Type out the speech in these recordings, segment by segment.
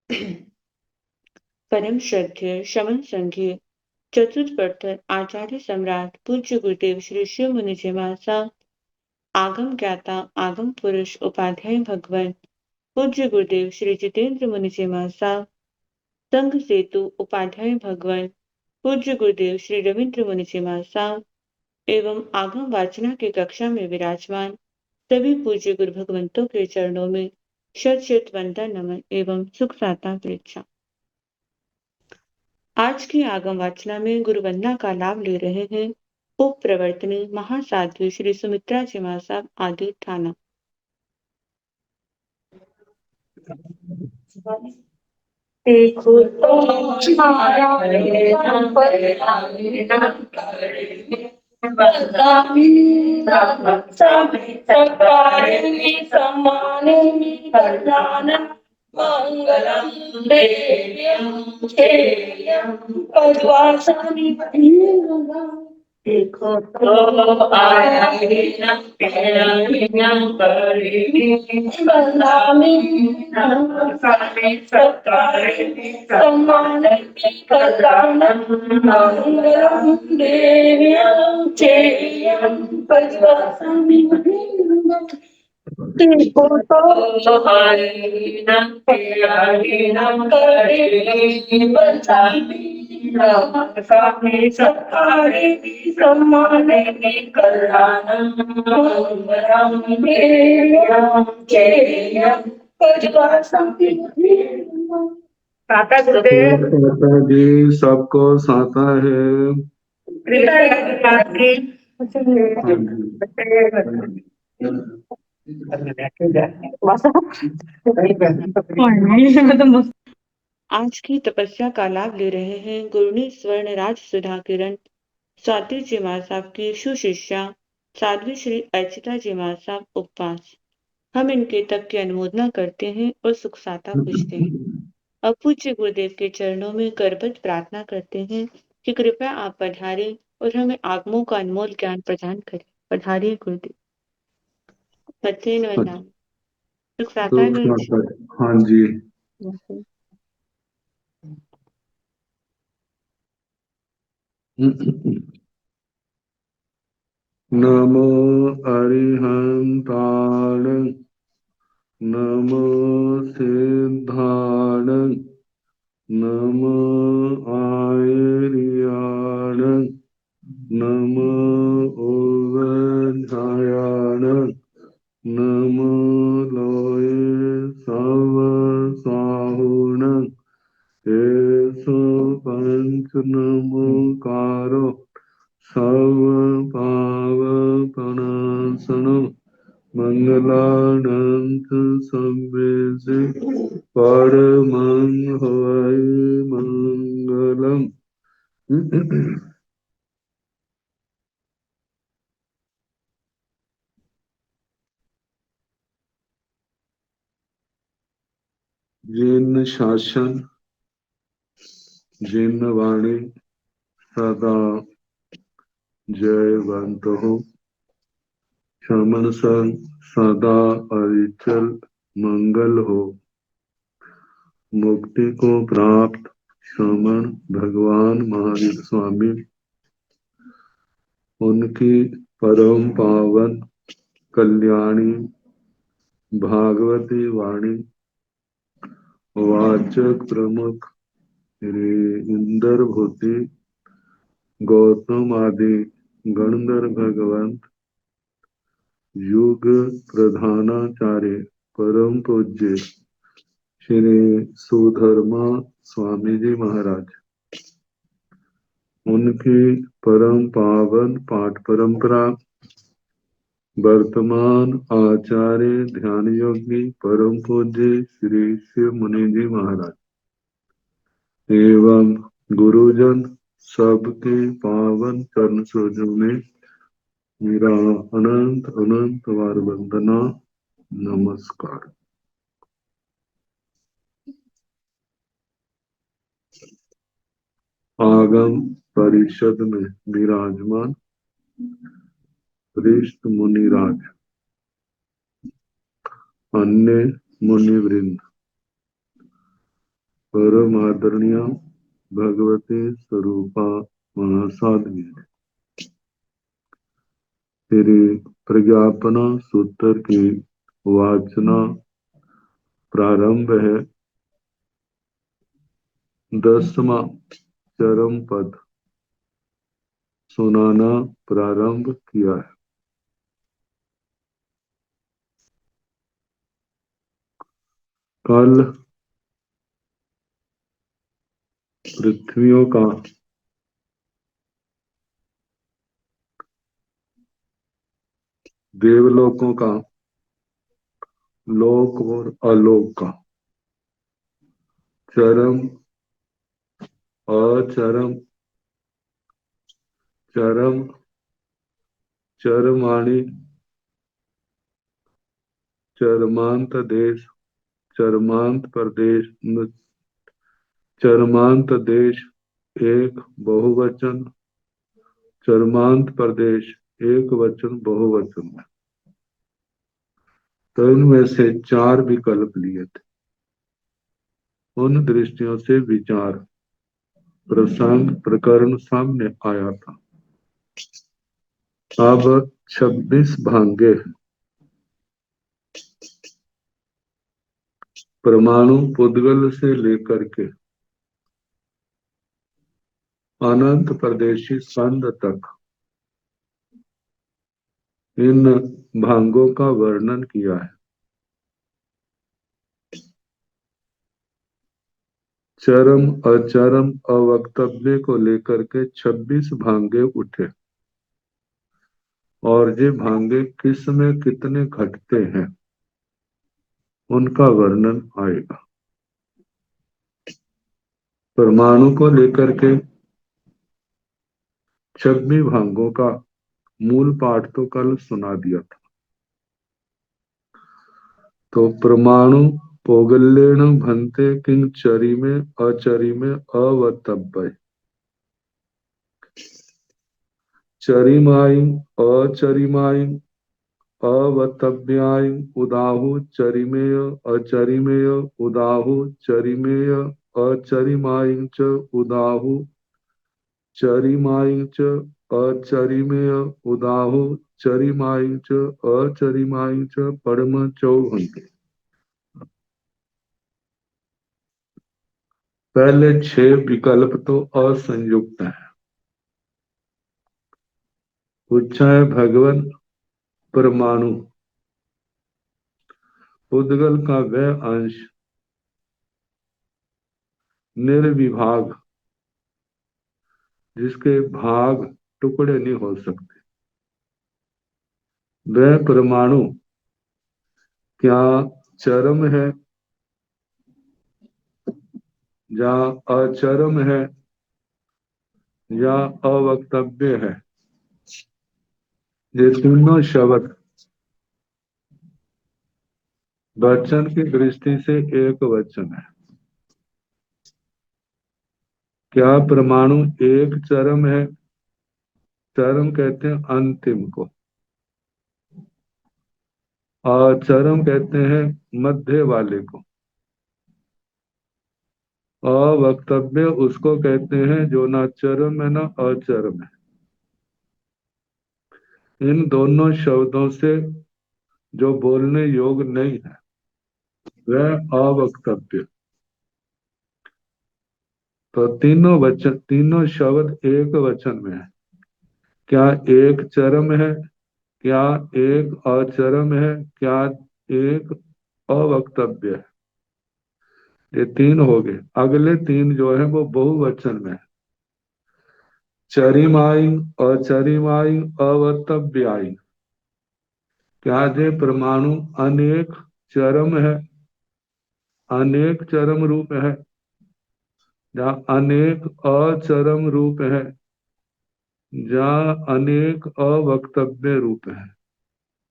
परम श्रद्धेय शमन संघीय चतुर्थ प्रथर आचार्य सम्राट पूज्य गुरुदेव श्री शिव मुनि जी महाराज आगम ज्ञाता आगम पुरुष उपाध्याय भगवान पूज्य गुरुदेव श्री जितेंद्र मुनि जी महाराज संघ सेतु उपाध्याय भगवान पूज्य गुरुदेव श्री रविंद्र मुनि जी महाराज एवं आगम वाचना की कक्षा में विराजमान सभी पूज्य गुरु भगवंतों के चरणों में शत शत वंदन नमन एवं सुख साता परीक्षा। आज की आगम वाचना में गुरु वंदना का लाभ ले रहे हैं उप प्रवर्तनी महासाध्वी श्री सुमित्रा जी महासाब आदि थाना। देखो तो मारा नाम पर समाने कल्याण मंगलम देव्यम श्रेयम पद्वासनी देखो तो आया बदनामी सम्मान कल्याण मंगलम देव्यम चेयम पद्वासनी देखो तो हरिणम प्रियहिणम करे बचावी स्वामी सत्कारे सम्माने कल्याणं मंगलम देयं चेयं परिवासं साता गुरुदेव साता जी सबको साता है। आज की तपस्या का लाभ ले रहे हैं गुरुनी स्वर्ण राज सुधा किरण स्वाति जी महासाब की सुशिष्या साध्वी श्री अर्चिता जी महासाब उपवास। हम इनके तप की अनुमोदना करते हैं और सुख साता पूछते हैं। अब पूज्य गुरुदेव के चरणों में करबद्ध प्रार्थना करते हैं कि कृपया आप पधारें और हमें आगमों का अनमोल ज्ञान प्रदान करें। पधारिए गुरुदेव। वंदना सुख साता है गुरु जी। हाँ जी। नमो अरिहंताण नमो सिद्धाण नमो आयर्याण नमो ओवधायाण नमो लोये सव साहुण एसो पंच नमोकारो सर्व पाव प्रणाशन मंगलानंत संवेदे परमं हवै मंगलम। जिन शासन जिन वाणी सदा जयवंत हो शमन सन सदा अरिचल मंगल हो मुक्ति को प्राप्त श्रमण भगवान महावीर स्वामी उनकी परम पावन कल्याणी भागवती वाणी वाचक प्रमुख श्री इंदर भूति गौतम आदि गणधर भगवंत युग प्रधानाचार्य परम पूज्य श्री सुधर्मा स्वामी जी महाराज उनकी परम पावन पाठ परंपरा वर्तमान आचार्य ध्यान योगी परम पूज्य श्री शिव मुनि जी महाराज एवं गुरुजन सबके पावन चरण सरोजों में मेरा अनंत अनंत बार वंदना नमस्कार। आगम परिषद में विराजमान वरिष्ठ मुनिराज अन्य मुनिवृंद परम आदरणीय भगवती स्वरूपा महासाध्वी श्री प्रज्ञापना सूत्र की वाचना प्रारंभ है। 10वां चरम पद सुनाना प्रारंभ किया है। कल पृथ्वियों का देवलोकों का लोक और अलोक का चरम अचरम चरम चरमाणी चरमांत देश चरमांत प्रदेश चरमांत देश एक बहुवचन चरमांत प्रदेश एक वचन बहुवचन में। तो इनमें से 4 विकल्प लिए थे। उन दृष्टियों से विचार प्रसंग प्रकरण सामने आया था। अब 26 भांगे हैं। परमाणु पुद्गल से लेकर के अनंत प्रदेशी संद तक इन भांगों का वर्णन किया है। चरम अचरम अवक्तव्य को लेकर के 26 भांगे उठे और ये भांगे किस में कितने घटते हैं उनका वर्णन आएगा। परमाणु को लेकर के 26 भांगों का मूल पाठ तो कल सुना दिया था। तो परमाणु पौगल्येन भन्ते किंग चरिमे अचरिमे अवतव्य चरिमाई अचरिमाई अवतव्याय उदाहु चरिमेय अचरिमेय उदाहु चरिमेय अचरिमाय च उदाहु चरिमाय च अचरिमेय उदाहु चरिमाय च अचरिमाय च परम चौहंते। पहले 6 विकल्प तो असंयुक्त है। पूछा है भगवान परमाणु उद्गल का वह अंश निर्विभाग जिसके भाग टुकड़े नहीं हो सकते, वह परमाणु क्या चरम है या अचरम है या अवक्तव्य है। ये तीनों शब्द वचन की दृष्टि से एक वचन है। क्या परमाणु एक चरम है? चरम कहते हैं अंतिम को, अचरम कहते हैं मध्य वाले को, अवक्तव्य उसको कहते हैं जो ना चरम है ना अचरम है। इन दोनों शब्दों से जो बोलने योग्य नहीं है वह अवक्तव्य। तो तीनों शब्द एक वचन में है। क्या एक चरम है, क्या एक अचरम है, क्या एक अवक्तव्य है। ये 3 हो गए। अगले 3 जो है वो बहुवचन में है। चरिमाई अचरिमाई अवक्तव्याई। क्या ये परमाणु अनेक चरम है, अनेक चरम रूप है या अनेक अचरम रूप है या अनेक अवक्तव्य रूप है।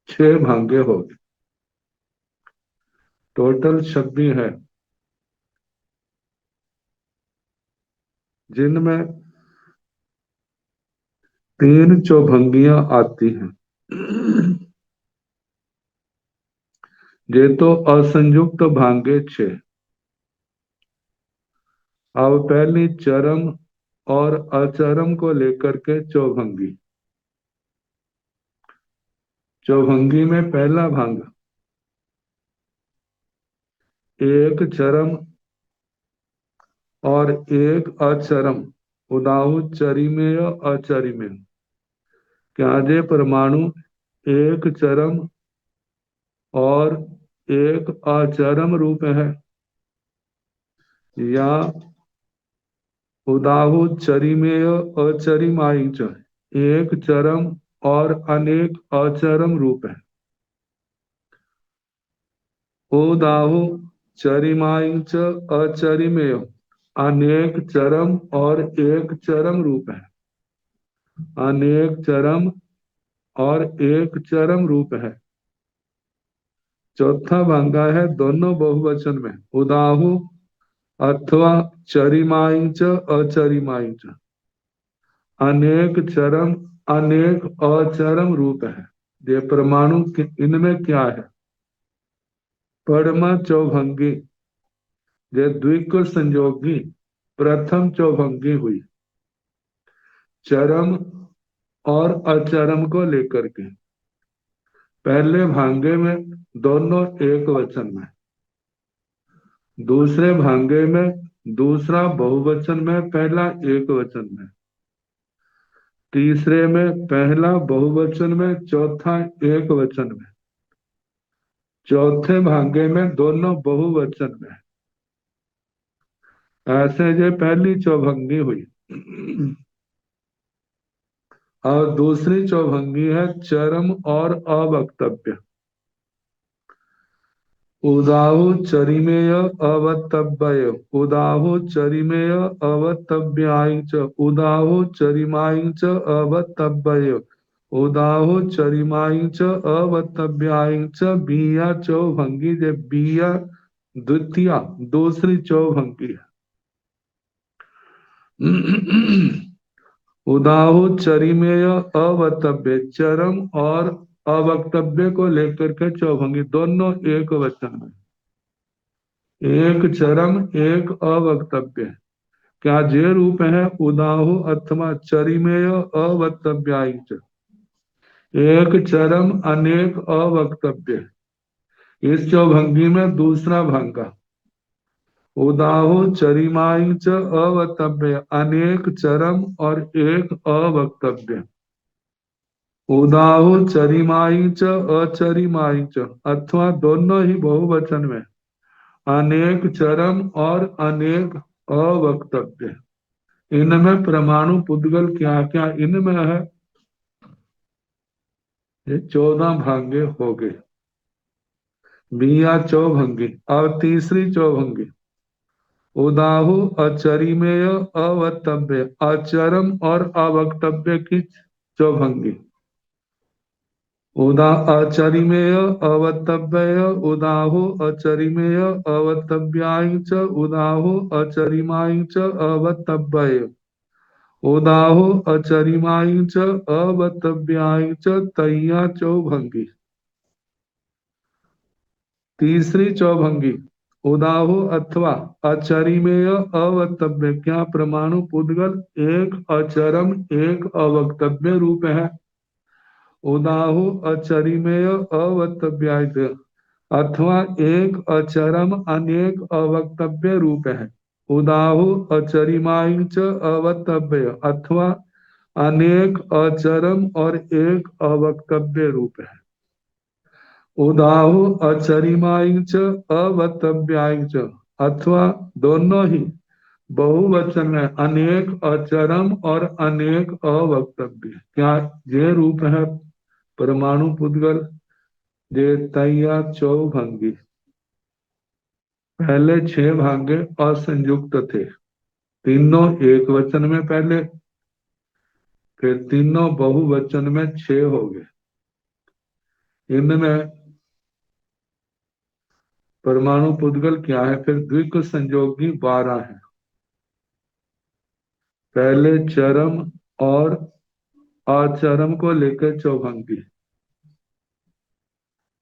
6 भांगे हो गए। टोटल 26 है जिनमें 3 चौभंगियां आती हैं। ये तो असंयुक्त भांगे 6। अब पहली चरम और अचरम को लेकर के चौभंगी। चौभंगी में पहला भंग, एक चरम और एक अचरम, उदाहु चरिमेय अचरिमेय। क्या जे परमाणु एक चरम और एक अचरम रूप है, या उदाहु चरिमेय अचरिमाई च, एक चरम और अनेक अचरम रूप है। उदाहु चरिमाई च अचरिमेय, अनेक चरम और एक चरम रूप है। अनेक चरम और एक चरम रूप है। चौथा भंगा है दोनों बहुवचन में, उदाहु अथवा चरिमाई च अचरिमाई च, अनेक चरम अनेक अचरम रूप है। ये परमाणु इनमें क्या है? परमा चौभंगी, ये द्विकुल संयोगी प्रथम चौभंगी हुई, चरम और अचरम को लेकर के। पहले भांगे में दोनों एक वचन में, दूसरे भांगे में दूसरा बहुवचन में पहला एक वचन में, तीसरे में पहला बहुवचन में चौथा एक वचन में, चौथे भांगे में दोनों बहुवचन में। ऐसे ये पहली चौभंगी हुई। और दूसरी चौभंगी है चरम और अवक्तव्य। उदाहु चरिमेय अवतव्य, उदाहु चरिमेय अवतव्याय च, उदाहु चरिमाय च अवतव्य, उदाहु चरिमाय च अवतव्याय च। बिया चौभंगी, जे बिया द्वितीया दूसरी चौभंगी है। उदाहु चरिमेय अवतव्य, चरम और अवक्तव्य को लेकर के चौभंगी, दोनों एक वचन में, एक चरम एक अवक्तव्य। क्या जे रूप है? उदाहु अथवा चरिमेय अवक्तव्याय च, एक चरम अनेक अवक्तव्य। इस चौभंगी में दूसरा भंगा, उदाहु चरिमाई च अवक्तव्य, अनेक चरम और एक अवक्तव्य। उदाहु चरिमाई च अचरिमाई च, अथवा दोनों ही बहुवचन में, अनेक चरम और अनेक अवक्तव्य। इनमें परमाणु पुद्गल क्या क्या इनमें है? ये 14 भांगे हो गए। बिया चौभंगी। अब तीसरी चौभंगी, उदाहु अचरिमेय अवक्तव्य, अचरम और अवक्तव्य की चौभंगी। उदा अचरिमेय अवतव्य, उदाहु अचरिमेय अवतव्याय च, उदाहु अचरिमाय च अवतव्य, उदाहु अचरिमाय च अवतव्याय च। तैया चौभंगी। तीसरी चौभंगी, उदाहु अथवा अचरिमेय अवतव्य। क्या परमाणु पुद्गल एक अचरम एक अवक्तव्य रूप है? उदाहु अचरिमेय अवक्तव्याय, अथवा एक अचरम अनेक अवक्तव्य रूप है। उदाहु अचरिमाई च अवक्तव्य, अथवा अनेक अचरम और एक अवक्तव्य रूप है। उदाहु अचरिमाई च अवक्तव्याय च, अथवा दोनों ही बहुवचन में, अनेक अचरम और अनेक अवक्तव्य। क्या ये रूप है परमाणु पुद्गल? जे तैया चौभंगी। पहले 6 भांगे असंयुक्त थे, तीनों एक वचन में पहले, फिर तीनों बहुवचन में 6 हो गए। इनमें परमाणु पुद्गल क्या है? फिर द्विक संयोगी 12 है। पहले चरम और अचरम को लेकर चौभंगी,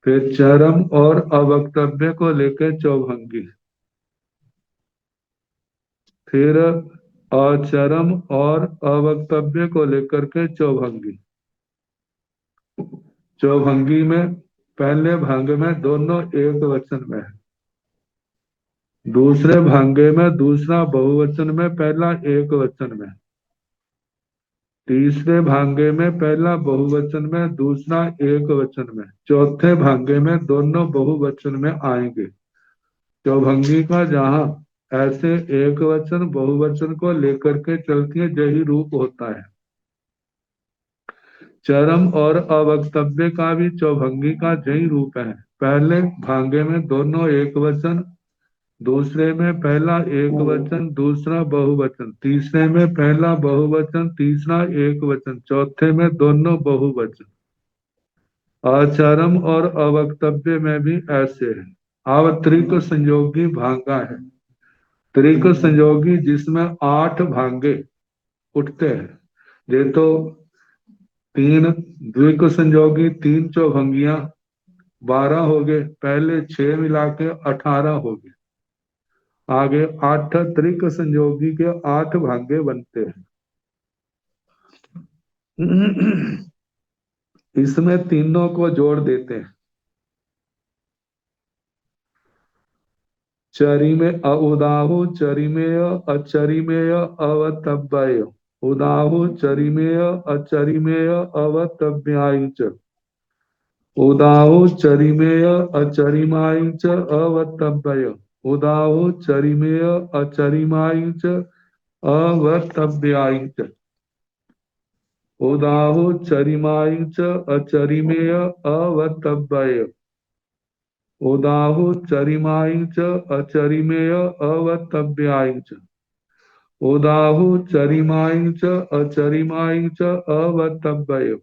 फिर चरम और अवक्तव्य को लेकर चौभंगी, फिर अचरम और अवक्तव्य को लेकर के चौभंगी। चौभंगी में पहले भंग में दोनों एक वचन में है, दूसरे भंगे में दूसरा बहुवचन में पहला एक वचन में, तीसरे भांगे में पहला बहुवचन में दूसरा एक वचन में, चौथे भांगे में दोनों बहुवचन में आएंगे। चौभंगी का जहां ऐसे एक वचन बहुवचन को लेकर के चलती है यही रूप होता है। चरम और अवक्तव्य का भी चौभंगी का यही रूप है। पहले भांगे में दोनों एक वचन, दूसरे में पहला एक वचन दूसरा बहुवचन, तीसरे में पहला बहुवचन तीसरा एक वचन, चौथे में दोनों बहुवचन। आचरम और अवक्तव्य में भी ऐसे है। अब त्रिक संयोगी भांगा है। त्रिक संयोगी जिसमें 8 भांगे उठते हैं। ये तो 3 द्विक संयोगी 3 चौभंगियां 12 हो गए, पहले 6 मिला के 18 हो गए। आगे 8 त्रिक संयोगी के 8 भांगे बनते हैं। इसमें तीनों को जोड़ देते हैं। चरिमे उदाहु चरिमेय अचरिमेय अवतव्य, उदाहु चरिमेय अचरिमेय अवतव्यायि च, उदाहु चरिमेय अचरिमायि च अवतव्य, उदाहु चरिमेय अचरिमायि च अवतव्यायि च, उदाहु चरिमायि च अचरिमेय अवतव्य, उदाहु चरिमायि च अचरिमेय अवतव्यायि च, उदाहु चरिमायि च अचरिमायि च अवतव्य,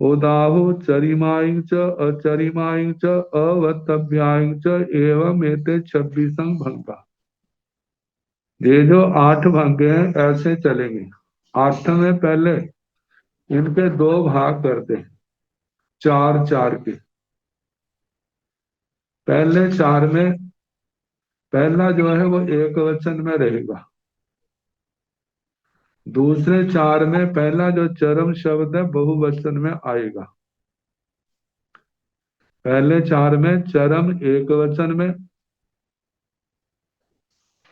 उदाहु चरिमायि च अचरिमायि च अवतव्यायि च एवं एते 26 भंगा। ये जो 8 भंगे हैं ऐसे चलेंगे। 8 में पहले इनके 2 भाग करते हैं, 4 4 के। पहले 4 में पहला जो है वो एक वचन में रहेगा, दूसरे 4 में पहला जो चरम शब्द है बहुवचन में आएगा। पहले 4 में चरम एक वचन में,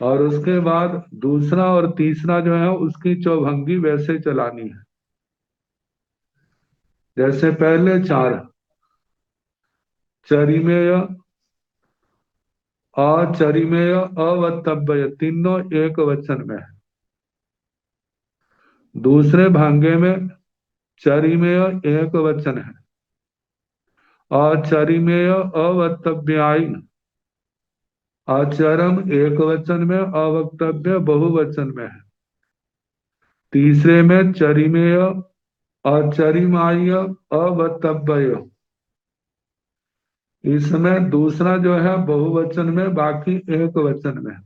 और उसके बाद दूसरा और तीसरा जो है उसकी चौभंगी वैसे चलानी है। जैसे पहले 4 चरिमेय अचरिमेय अवतव्य तीनों एक वचन में है। दूसरे भांगे में चरिमेय एक वचन है, अचरिमेय अवतव्यायि आचरम एक वचन में अवक्तव्य बहुवचन में है। तीसरे में चरिमेय अचरिमाय अवतव्य, इसमें दूसरा जो है बहुवचन में बाकी एक वचन में।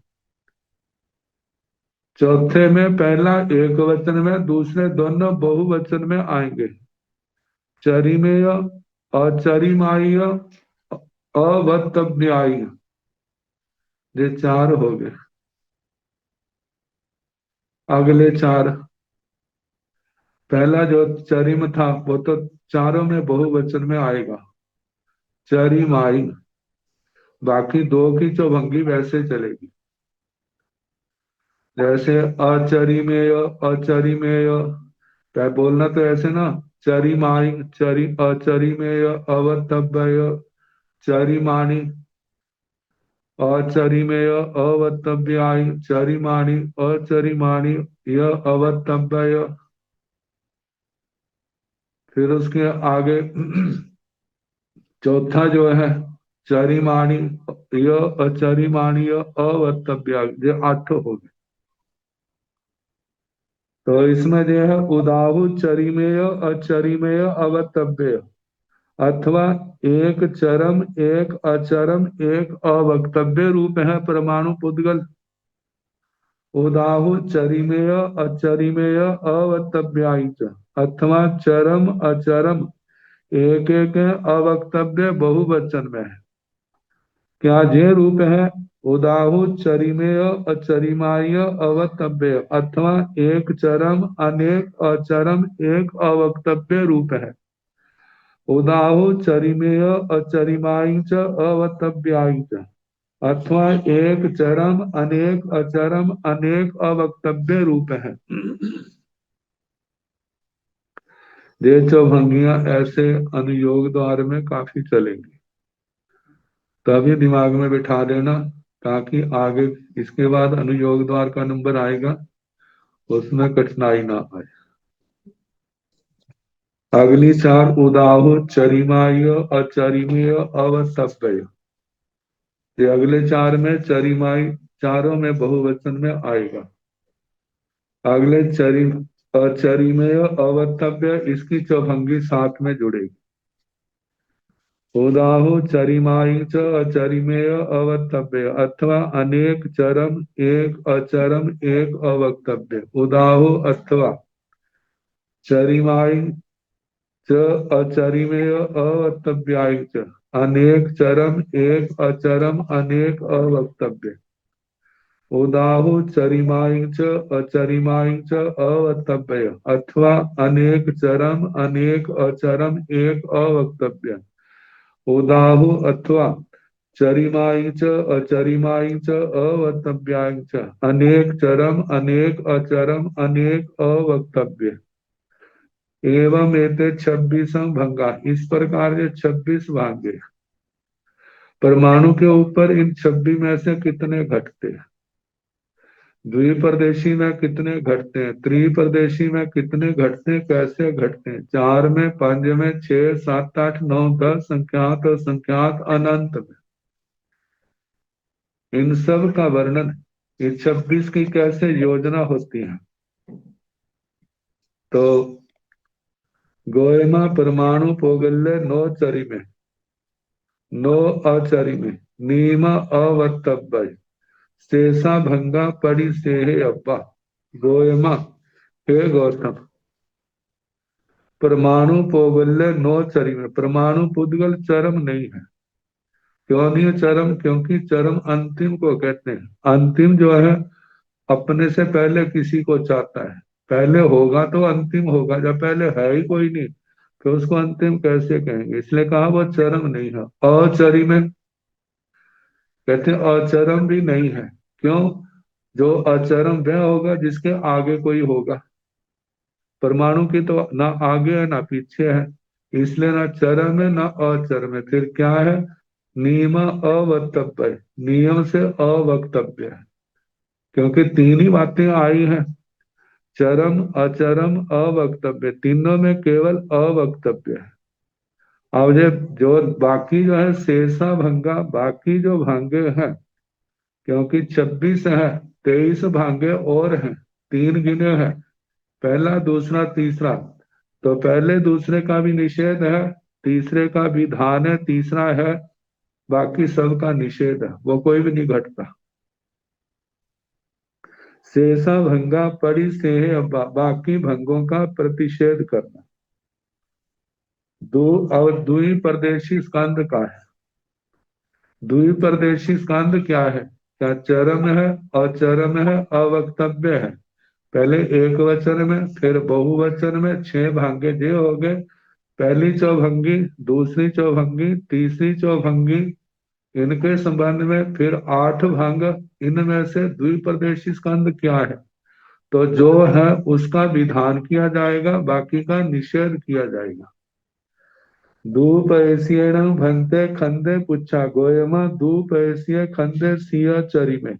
चौथे में पहला एक वचन में दूसरे दोनों बहुवचन में आएंगे। चरिमेय अचरिमाय अवतव्यायि, ये 4 हो गए। अगले 4 पहला जो चरिम था वो तो चारों में बहुवचन में आएगा, चरिमाई। बाकी 2 की चौभंगी वैसे चलेगी। जैसे अचरिमेय अचरिमेय, क्या बोलना तो ऐसे ना, चरिमाई चरि अचरिमेय अवतव्य चरिमाणी, अचरिमेय अवतव्यायि चरिमाणी अचरिमाणी यह अवतव्य। फिर उसके आगे चौथा जो है चरिमाणी यह अचरिमाणीय अवतव्य, ये 8 हो गए। तो इसमें जो है उदाहु चरिमेय अचरिमेय अवतव्य, अथवा एक चरम एक अचरम एक अवक्तव्य रूप है परमाणु पुद्गल। उदाहु चरिमेय अचरिमेय अवतव्यायि च, अथवा चरम अचरम एक एक अवक्तव्य बहुवचन में है। क्या ये रूप है उदाहु चरिमेय अचरिमाय अवक्तव्य, अथवा एक चरम अनेक अचरम एक अवक्तव्य रूप है। उदाहु चरिमेय अचरिमाय च अवक्तव्याय च, अथवा एक चरम अनेक अचरम अनेक अवक्तव्य रूप है। ये चौभंगियां ऐसे अनुयोग द्वार में काफी चलेंगी, तभी दिमाग में बिठा देना, ताकि आगे इसके बाद अनुयोग द्वार का नंबर आएगा, उसमें कठिनाई ना आए। अगली चार उदाहु चरिमाय अचरिमेय अवक्तव्य, ये अगले चार में चरिमाई चारों में बहुवचन में आएगा। अगले चरि अचरिमेय अवक्तव्य, इसकी चौभंगी साथ में जुड़ेगी। उदाहु चरिमाई च अचरिमेय अवक्तव्य, अथवा अनेक चरम एक अचरम एक अवक्तव्य। उदाहु अथवा चरिमाई च अचरिमेय अवक्तव्याय च, अनेक चरम एक अचरम अनेक अवक्तव्य। उदाहु चरिमाई च अचरिमाई च अवक्तव्य, अथवा अनेक चरम अनेक अचरम एक अवक्तव्य। उदाहु अथवा चरिमाई च अचरिमाई च अवक्तव्याय च, अनेक चरम अनेक अचरम अनेक अवक्तव्य। एवं एते 26 भंगा, इस प्रकार ये 26 भांगे। परमाणु के ऊपर इन 26 में से कितने घटते हैं? द्विप्रदेशी में कितने घटते हैं? त्रिप्रदेशी में कितने घटते हैं? कैसे घटते हैं? 4 में, 5 में, 6, 7, 8, 9, 10, संख्यात और संख्यात अनंत में, इन सब का वर्णन इस 26 की कैसे योजना होती है। तो गोयमा परमाणु पोगल्य 9 चरी में, 9 अचरी में, नीमा अवतब्य, शेषा भंगा पड़ी से है अब्बा। गोयमा, हे गौतम, परमाणु पोगल्य 9 चरी में, परमाणु पुद्गल चरम नहीं है। क्यों नहीं है चरम? क्योंकि चरम अंतिम को कहते हैं। अंतिम जो है अपने से पहले किसी को चाहता है, पहले होगा तो अंतिम होगा, जब पहले है ही कोई नहीं तो उसको अंतिम कैसे कहेंगे? इसलिए कहा वो चरम नहीं है। अचरी में कहते हैं अचरम भी नहीं है। क्यों? जो अचरम वह होगा जिसके आगे कोई होगा। परमाणु की तो ना आगे है ना पीछे है, इसलिए ना चरम है ना अचरम है। फिर क्या है? नियम अवक्तव्य, नियम से अवक्तव्य है, क्योंकि 3 ही बातें आई हैं, चरम अचरम अवक्तव्य, तीनों में केवल अवक्तव्य है। अब जो बाकी जो है शेषा भंगा, बाकी जो भांगे हैं, क्योंकि 26 है, 23 भांगे और हैं, 3 गिने हैं, पहला दूसरा तीसरा, तो पहले दूसरे का भी निषेध है, तीसरे का विधान है, तीसरा है, बाकी सबका निषेध है, वो कोई भी नहीं घटता। शेषा भंगा पड़ी से है, बाकी भंगों का प्रतिषेध करना। दो और द्वि प्रदेशी स्कंद का है। द्वि प्रदेशी स्कंद क्या है? क्या चरम है, अचरम है, अवक्तव्य है। पहले एक वचन में, फिर बहुवचन में 6 भांगे जे हो गए। पहली चौभंगी, दूसरी चौभंगी, तीसरी चौभंगी, इनके संबंध में फिर 8 भंग। इनमें से द्विप्रदेशी स्कंद क्या है? तो जो है उसका विधान किया जाएगा, बाकी का निषेध किया जाएगा। दूपैसियण भंते खंदे पुच्छा गोयमा, दूपैसिय खंदे सिया चरी में,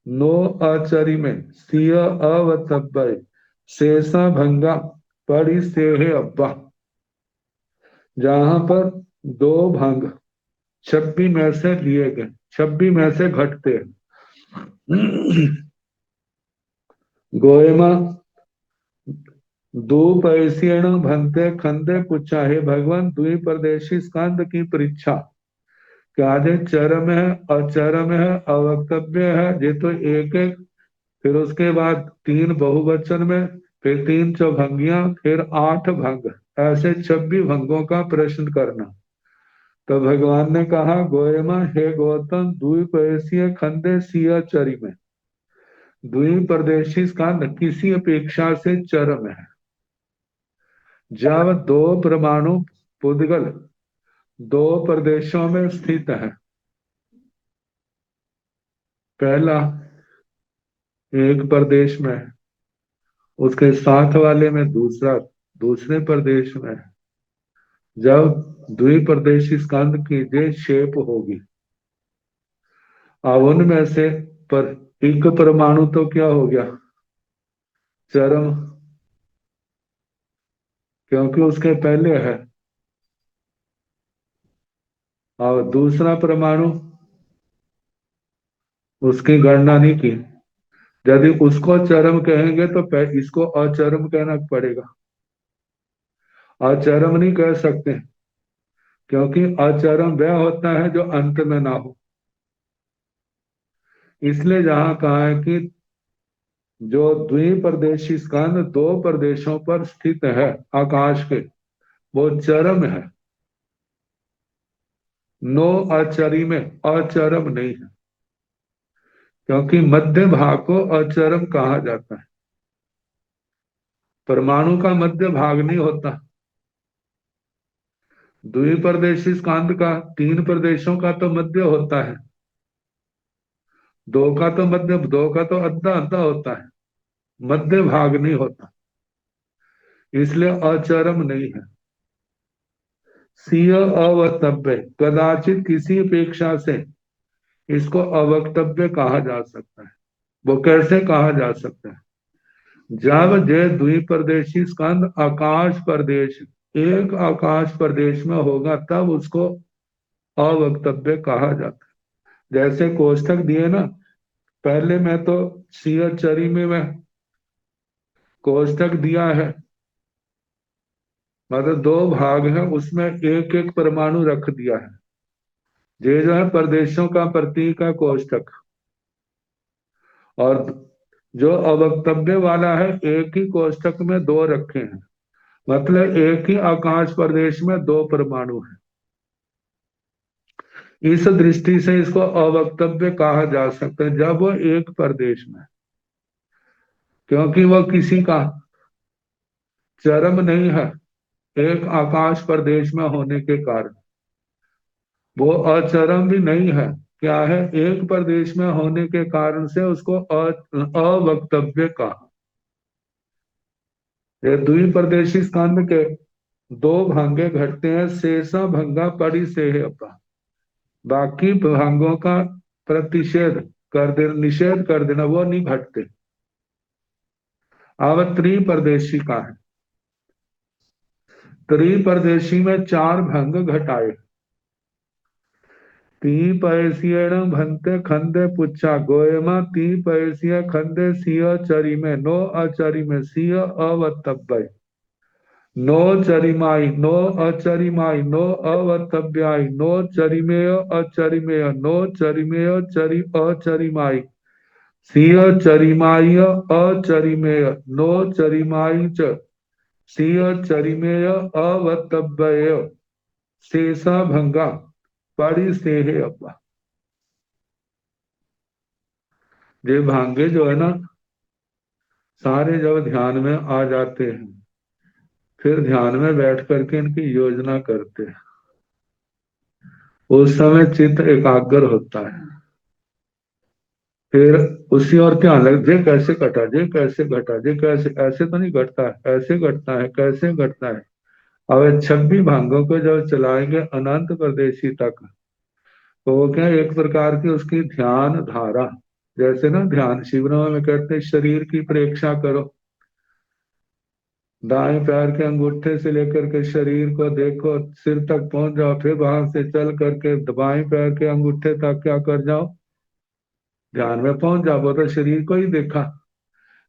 9 अचरी में, सिय अवतब्य, शेषा भंगा पड़ी से है अब्बा। जहां पर 2 भंग 26 में से लिए गए, 26 में से घटते हैं। गोयमा दूपैसियण भंते खंदे पुच्छा, हे भगवान द्विप्रदेशी स्कंद की परीक्षा क्या जे चरम है, अचरम है, अवक्तव्य है, ये तो एक एक, फिर उसके बाद 3 बहुवचन में, फिर 3 चौभंगियां, फिर 8 भंग, ऐसे 26 भंगों का प्रश्न करना। तो भगवान ने कहा, गोयमा हे गौतम, द्विपयसीय खंडे सिया चरी में, द्विप्रदेशी स्कंद किसी अपेक्षा से चरम है। जब दो परमाणु पुद्गल दो प्रदेशों में स्थित है, पहला एक प्रदेश में, उसके साथ वाले में दूसरा दूसरे प्रदेश में, जब द्विप्रदेशी स्कंद की जे शेप होगी, अब उनमें से पर एक परमाणु तो क्या हो गया, चरम, क्योंकि उसके पहले है। और दूसरा परमाणु, उसकी गणना नहीं की। यदि उसको चरम कहेंगे तो इसको अचरम कहना पड़ेगा। अचरम नहीं कह सकते, क्योंकि अचरम वह होता है जो अंत में ना हो। इसलिए जहां कहा है कि जो द्विप्रदेशी स्कंद दो प्रदेशों पर स्थित है आकाश के, वो चरम है। नो अचरी में अचरम नहीं है, क्योंकि मध्य भाग को अचरम कहा जाता है। परमाणु का मध्य भाग नहीं होता। द्विप्रदेशी स्कंद का तीन प्रदेशों का तो मध्य होता है, दो का तो मध्य, दो का तो अद्धा अद्धा होता है, मध्य भाग नहीं होता, इसलिए अचरम नहीं है। सीय अवक्तव्य, कदाचित किसी अपेक्षा से इसको अवक्तव्य कहा जा सकता है। वो कैसे कहा जा सकता है, जब जे द्विप्रदेशी स्कंद आकाश प्रदेश, एक आकाश प्रदेश में होगा, तब उसको अवक्तव्य कहा जाता है। जैसे कोष्ठक दिए ना, पहले में तो सीय चरी में कोष्ठक दिया है, मतलब दो भाग है, उसमें एक एक परमाणु रख दिया है। ये जो है प्रदेशों का प्रतीक है कोष्ठक। और जो अवक्तव्य वाला है, एक ही कोष्ठक में दो रखे हैं, मतलब एक ही आकाश प्रदेश में दो परमाणु हैं। इस दृष्टि से इसको अवक्तव्य कहा जा सकता है जब वो एक प्रदेश में, क्योंकि वो किसी का चरम नहीं है, एक आकाश प्रदेश में होने के कारण। वो अचरम भी नहीं है, क्या है, एक प्रदेश में होने के कारण से उसको अवक्तव्य कहा। ये द्विप्रदेशी स्कंद के दो भांगे घटते हैं, शेषा भंगा पड़ी से है अपा, बाकी भांगों का प्रतिषेध कर देना, निषेध कर देना, वो नहीं घटते। अब त्रिप्रदेशी का है, त्रिप्रदेशी में चार भंग घटाए। ती पैसियण भंते खंदे पुच्छा, गोयमा ती पैसिय खंदे सिय चरी में, नो अचरी में सिय अवतब्य, नो चरिमाई नो अचरिमाई नो अवतव्याई, नो चरिमेय अचरिमेय, नो चरिमेय चरि अचरिमाई, सिय चरिमाई अचरिमेय, नो चरिमाई च सिय चरिमेय अवतव्य, शेषा भंगा पड़ी से है अपा। ये भांगे जो है ना, सारे जब ध्यान में आ जाते हैं, फिर ध्यान में बैठ करके इनकी योजना करते हैं, उस समय चित्त एकाग्र होता है। फिर उसी और ध्यान लग, ये कैसे घटा, ये कैसे घटा, ये कैसे, ऐसे तो नहीं घटता है, ऐसे घटता है, कैसे घटता है। अब 26 भांगों को जब चलाएंगे अनंत प्रदेशी तक, तो वो क्या, एक प्रकार की उसकी ध्यान धारा, जैसे ना ध्यान शिविरों में कहते हैं शरीर की परीक्षा करो, दाएं पैर के अंगूठे से लेकर के शरीर को देखो, सिर तक पहुंच जाओ, फिर वहां से चल करके बाएं पैर के अंगूठे तक क्या कर जाओ, ध्यान में पहुंच जाओ। वो तो शरीर को ही देखा,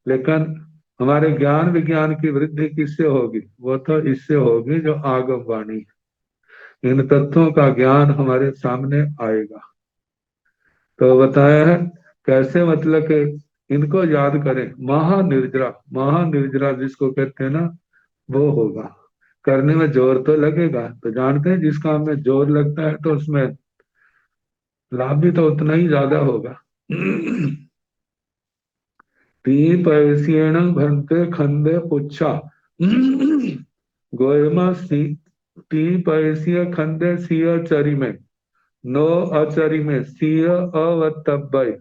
लेकिन हमारे ज्ञान विज्ञान की वृद्धि किससे होगी, वो तो इससे होगी जो आगम वाणी है। इन तत्वों का ज्ञान हमारे सामने आएगा। तो बताया है कैसे, मतलब कि इनको याद करें, महानिर्जरा, महानिर्जरा जिसको कहते हैं ना, वो होगा। करने में जोर तो लगेगा, तो जानते हैं जिस काम में जोर लगता है तो उसमें लाभ भी तो उतना ही ज्यादा होगा। ती पैसेण भंते खंदे पुच्छा। गोयमा सी ती पैसिय खंदे सिय चरी में, नो अचरी में सिय अवतब्बय,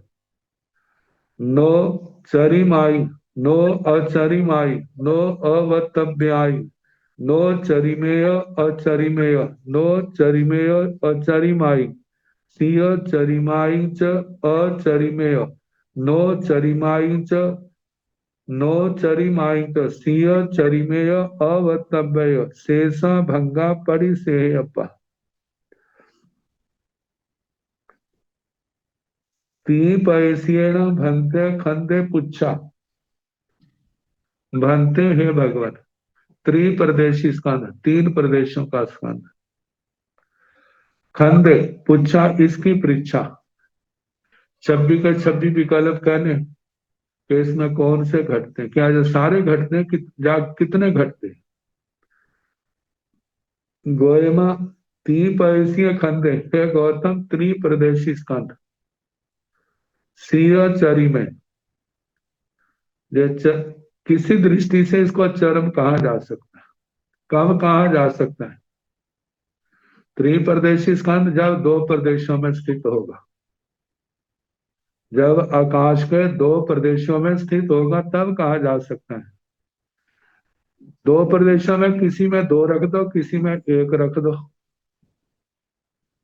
नो चरिमाई, नो अचरिमाई, नो अवतव्याई, नो चरिमेय अचरिमेय, नो चरिमेय अचरिमाई, सिय चरिमाई च अचरिमेय, नो चरिमाई च नो चरिमाई च सिय चरिमेय अवतव्य, शेषा भंगा परिसेयप। ती पैसेण भंते खंदे पुच्छा। भंते हे भगवान, त्रिप्रदेशी स्कंद, तीन प्रदेशों का स्कंद। खंदे पुच्छा, इसकी परीक्षा। 26 के 26 विकल्प कहने कि इसमें कौन से घटते हैं, क्या जो सारे घटते हैं कितने घटते हैं। गोयमा त्रिपैसीय खंदे हे गौतम, त्रिप्रदेशी स्कंद। सिंह चरी में, किसी दृष्टि से इसको चरम कहा जा सकता है, कब कहा जा सकता है। त्रिप्रदेशी स्कंद जब दो प्रदेशों में स्थित होगा, जब आकाश के दो प्रदेशों में स्थित होगा तब कहा जा सकता है। दो प्रदेशों में किसी में दो रख दो, किसी में एक रख दो,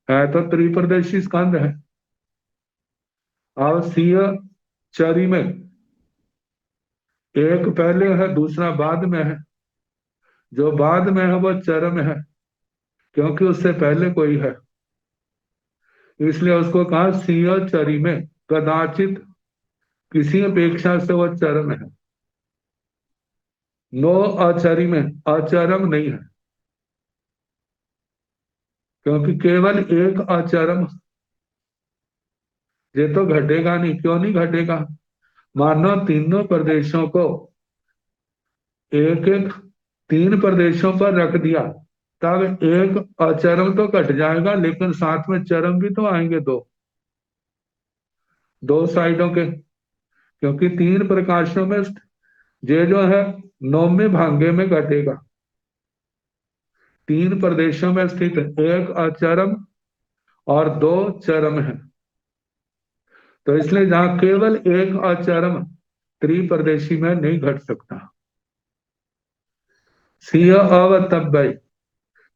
है तो त्रिप्रदेशी स्कंद है। और सिंह चरी में एक पहले है दूसरा बाद में है, जो बाद में है वो चरम है क्योंकि उससे पहले कोई है, इसलिए उसको कहा सिंह चरी में, कदाचित किसी अपेक्षा से वो चरम है। नो अचरी में, अचरम नहीं है क्योंकि केवल एक अचरम ये तो घटेगा नहीं। क्यों नहीं घटेगा? मानो तीनों प्रदेशों को एक एक तीन प्रदेशों पर रख दिया तब एक अचरम तो घट जाएगा, लेकिन साथ में चरम भी तो आएंगे दो, दो साइडों के, क्योंकि तीन प्रकाशों में ये जो है नौवें भांगे में घटेगा। तीन प्रदेशों में स्थित एक अचरम और दो चरम है, तो इसलिए जहां केवल एक अचरम त्रिप्रदेशी में नहीं घट सकता। सिंह अवक्तव्य,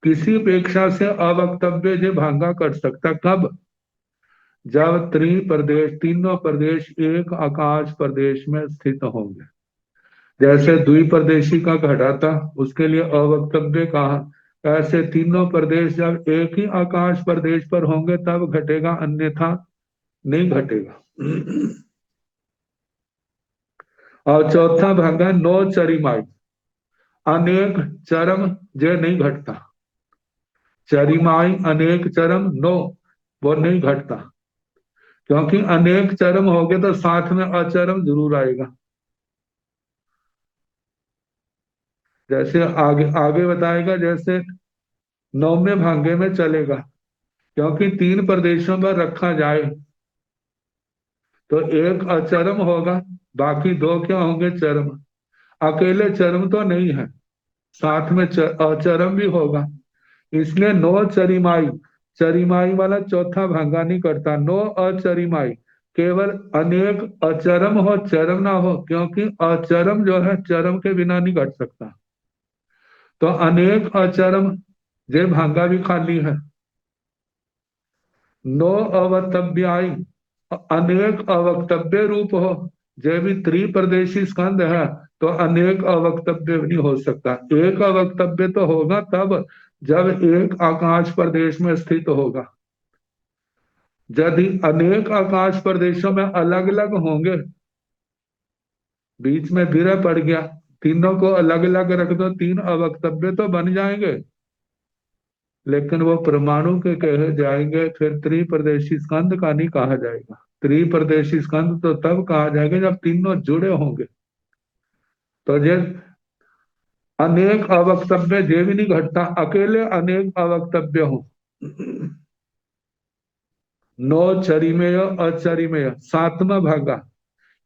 किसी अपेक्षा से अवक्तव्य जो भांगा कर सकता कब? जब त्रिप्रदेश तीनों प्रदेश एक आकाश प्रदेश में स्थित होंगे। जैसे द्विप्रदेशी का घटा था उसके लिए अवक्तव्य कहा, ऐसे तीनों प्रदेश जब एक ही आकाश प्रदेश पर होंगे तब घटेगा, अन्यथा नहीं घटेगा। और चौथा भागा नो चरिमाई, अनेक चरम जो नहीं घटता। चरिमाई अनेक चरम नो, वो नहीं घटता क्योंकि अनेक चरम हो गए तो साथ में अचरम जरूर आएगा। जैसे आगे आगे बताएगा, जैसे नौवें भांगे में चलेगा क्योंकि तीन प्रदेशों पर रखा जाए तो एक अचरम होगा, बाकी दो क्या होंगे? चरम। अकेले चरम तो नहीं है, साथ में अचरम भी होगा, इसलिए नो चरिमाई, चरिमाई वाला चौथा भांगा नहीं करता। नो अचरिमाई, केवल अनेक अचरम हो, चरम ना हो, क्योंकि अचरम जो है चरम के बिना नहीं घट सकता। तो अनेक अचरम ये भांगा भी खाली है। नो अवक्तव्याई, अनेक अवक्तव्य रूप हो, जय भी त्रिप्रदेशी स्कंद है तो अनेक अवक्तव्य नहीं हो सकता। एक अवक्तव्य तो होगा तब जब एक आकाश प्रदेश में स्थित होगा। यदि अनेक आकाश प्रदेशों में अलग अलग होंगे, बीच में विरह पड़ गया, तीनों को अलग अलग रख दो, तीन अवक्तव्य तो बन जाएंगे, लेकिन वो परमाणु के कहे जाएंगे, फिर त्रिप्रदेशी स्कंद का नहीं कहा जाएगा। त्रिप्रदेशी स्कंद तो तब कहा जाएगा जब तीनों जुड़े होंगे। तो ये अनेक अवक्तव्य ये भी नहीं घटता, अकेले अनेक अवक्तव्य हो। नो चरिमेय अचरिमेय, सातवां भागा,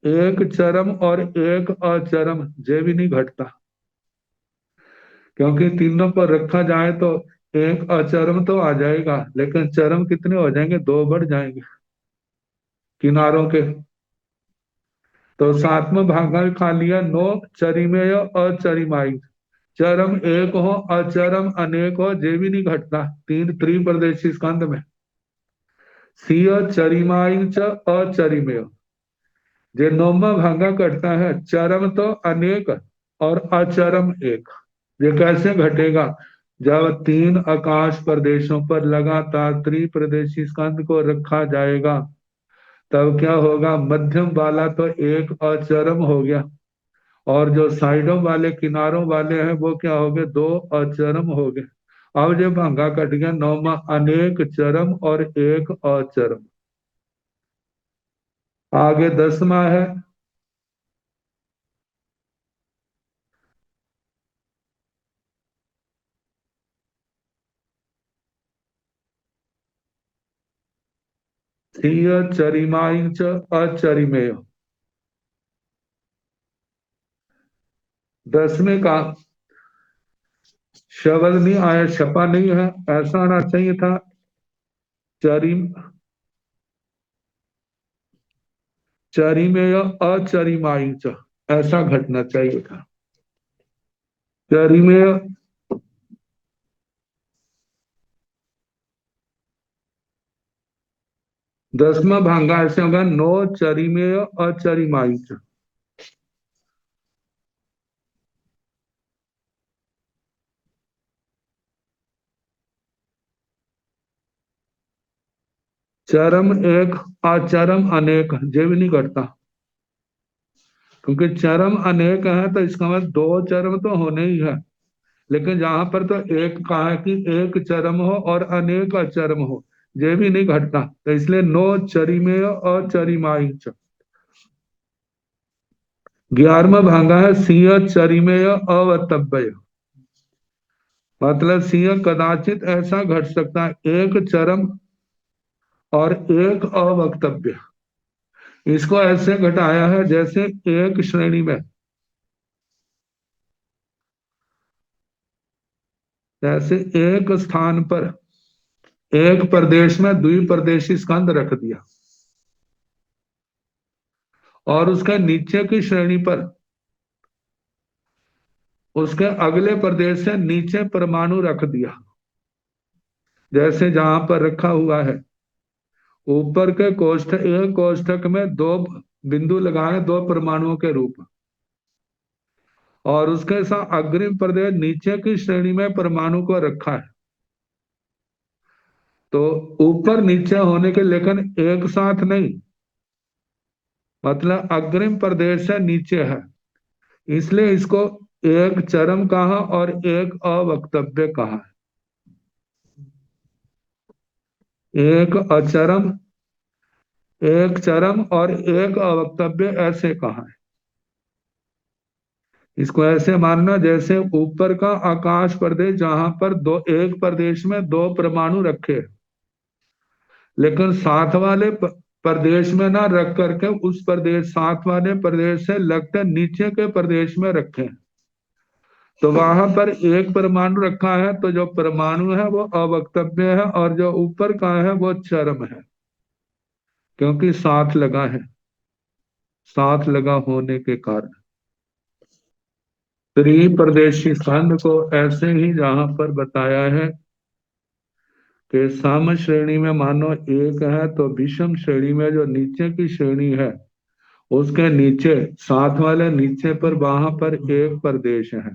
एक चरम और एक अचरम ये भी नहीं घटता, क्योंकि तीनों पर रखा जाए तो एक अचरम तो आ जाएगा, लेकिन चरम कितने हो जाएंगे? दो बढ़ जाएंगे किनारों के। तो सातवां भागा खा लिया, नो चरिमेय अचरिमाई, चरम एक हो अचरम अनेक हो ये भी नहीं घटता तीन त्रिप्रदेशी स्कंद में। सिय चरिमाई च अचरिमेय, ये नौवा भागा कटता है, चरम तो अनेक और अचरम एक। ये कैसे घटेगा? जब तीन आकाश प्रदेशों पर लगातार त्रिप्रदेशी स्कंद को रखा जाएगा, तब क्या होगा? मध्यम वाला तो एक अचरम हो गया, और जो साइडों वाले किनारों वाले हैं वो क्या हो गए? दो अचरम हो गए। अब जब भांगा कट गया, नौमा अनेक चरम और एक अचरम। आगे 10वां है, सिय चरिमाई च अचरिमेय। 10वें का शब्द नहीं आया, छपा नहीं है, ऐसा आना चाहिए था। चरिम चरिमेय अचरिमाई च, ऐसा घटना चाहिए था। चरिमेय 10वां भांगा ऐसे होगा, नो चरिमेय अचरिमाई च। चरम एक अचरम अनेक ये भी नहीं घटता, क्योंकि चरम अनेक है तो इसका मतलब दो चरम तो होने ही है, लेकिन जहां पर तो एक कहा है कि एक चरम हो और अनेक अचरम हो, ये भी नहीं घटता, तो इसलिए नो चरिमेय अचरिमाई च। 11वां भांगा है, सिंह चरिमेय अवतव्य, मतलब सिंह कदाचित ऐसा घट सकता है, एक चरम और एक अवक्तव्य। इसको ऐसे घटाया है जैसे एक श्रेणी में, जैसे एक स्थान पर एक प्रदेश में द्विप्रदेशी स्कंद रख दिया, और उसके नीचे की श्रेणी पर उसके अगले प्रदेश से नीचे परमाणु रख दिया, जैसे जहां पर रखा हुआ है। ऊपर के कोष्ठक, एक कोष्ठक में दो बिंदु लगाए, दो परमाणुओं के रूप, और उसके साथ अग्रिम प्रदेश नीचे की श्रेणी में परमाणु को रखा है। तो ऊपर नीचे होने के, लेकिन एक साथ नहीं, मतलब अग्रिम प्रदेश से नीचे है, इसलिए इसको एक चरम कहा और एक अवक्तव्य कहा। एक अचरम, एक चरम और एक अवक्तव्य ऐसे कहा है। इसको ऐसे मानना जैसे ऊपर का आकाश प्रदेश जहां पर दो, एक प्रदेश में दो परमाणु रखे, लेकिन साथ वाले प्रदेश में ना रख करके उस प्रदेश, साथ वाले प्रदेश से लगते नीचे के प्रदेश में रखे, तो वहां पर एक परमाणु रखा है, तो जो परमाणु है वो अवक्तव्य है, और जो ऊपर का है वो चरम है, क्योंकि साथ लगा है, साथ लगा होने के कारण। त्रिप्रदेशी खंड को ऐसे ही जहां पर बताया है कि साम श्रेणी में मानो एक है, तो विषम श्रेणी में जो नीचे की श्रेणी है उसके नीचे, साथ वाले नीचे पर वहां पर एक प्रदेश है,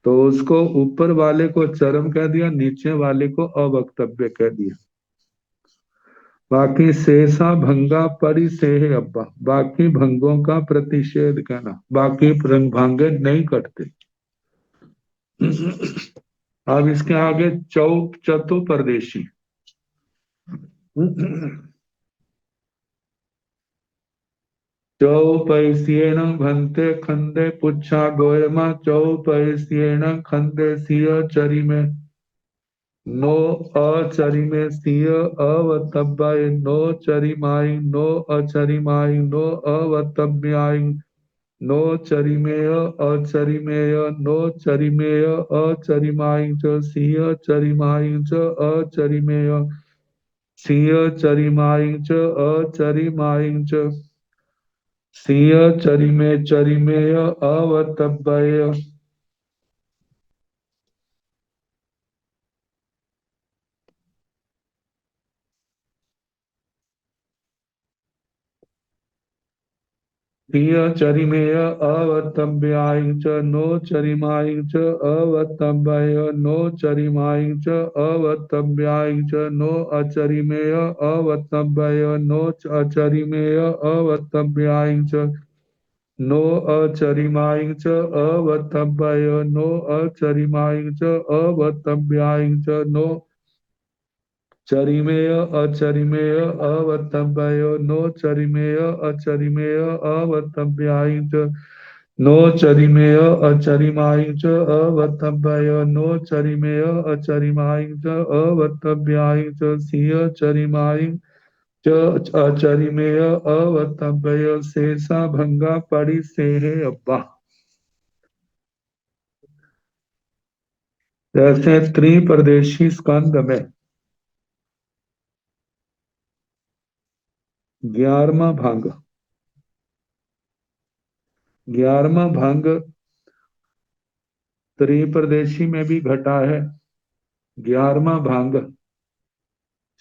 तो उसको ऊपर वाले को चरम कह दिया, नीचे वाले को अवक्तव्य कह दिया। बाकी शेषा भंगा परिसेह अब्बा, बाकी भंगों का प्रतिषेध कहना, बाकी भांगे नहीं कटते। अब इसके आगे चतुर्प्रदेशी। चौपैस्येन भन्ते खंदे पुच्छा गोयमा चौपैस्येन खंदे सिय चरिमे नो अचरिमे सिय अवतब्बाय नो चरिमाई नो अचरिमाई नो अवतब्याई नो चरिमेय अचरिमेय नो चरिमेय अचरिमाई च सिय चरिमाई च अचरिमेय सिय चरिमाई च अचरिमाई च सिय चरिमे चरिमेय अवतब्बय सिय चरिमेय अवतब्याय च नो चरिमाय च अवतब्बय नो चरिमाय च अवतब्याय च नो अचरिमेय अवतब्बय नो अचरिमेय अवतब्याय च नो अचरिमाय च अवतब्बय नो अचरिमाय च अवतब्याय च नो चरिमेय अचरिमेय अवतब्बय नो चरिमेय अचरिमेय अवतब्याय च नो चरिमेय अचरिमाय च अवतब्बय नो चरिमेय अचरिमाय च अवतब्याय च सिय चरिमाय च अचरिमेय अवतब्बय शेषा भंगा पड़ी से है अब्बा। जैसे त्रिप्रदेशी स्कंद में 11वां भंग 11वां भंग त्रिप्रदेशी में भी घटा है, 11वां भंग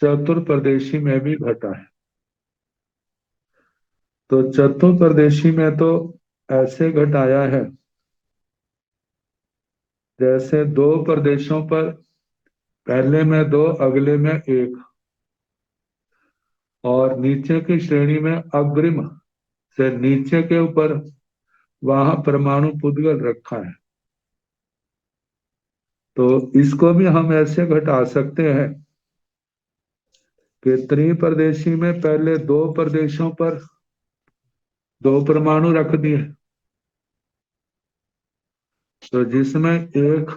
चतुर्प्रदेशी में भी घटा है। तो चतुर्प्रदेशी में तो ऐसे घटाया है जैसे दो प्रदेशों पर पहले में दो अगले में एक, और नीचे की श्रेणी में अग्रिम से नीचे के ऊपर वहां परमाणु पुद्गल रखा है। तो इसको भी हम ऐसे घटा सकते हैं कि त्रिप्रदेशी में पहले दो प्रदेशों पर दो परमाणु रख दिए, तो जिसमें एक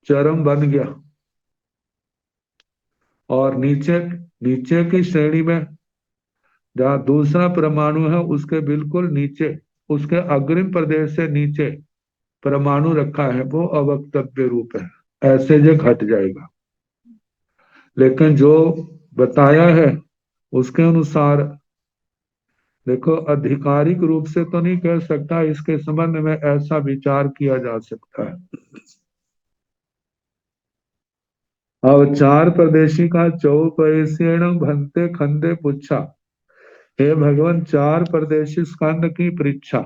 चरम बन गया, और नीचे नीचे की श्रेणी में जहां दूसरा परमाणु है उसके बिल्कुल नीचे, उसके अग्रिम प्रदेश से नीचे परमाणु रखा है, वो अवक्तव्य रूप है। ऐसे जो घट जाएगा। लेकिन जो बताया है उसके अनुसार देखो, आधिकारिक रूप से तो नहीं कह सकता, इसके संबंध में ऐसा विचार किया जा सकता है। अब चार प्रदेशी का चौपैसेण भंते खंदे पुच्छा, हे भगवान चार प्रदेशी स्कंद की परीक्षा,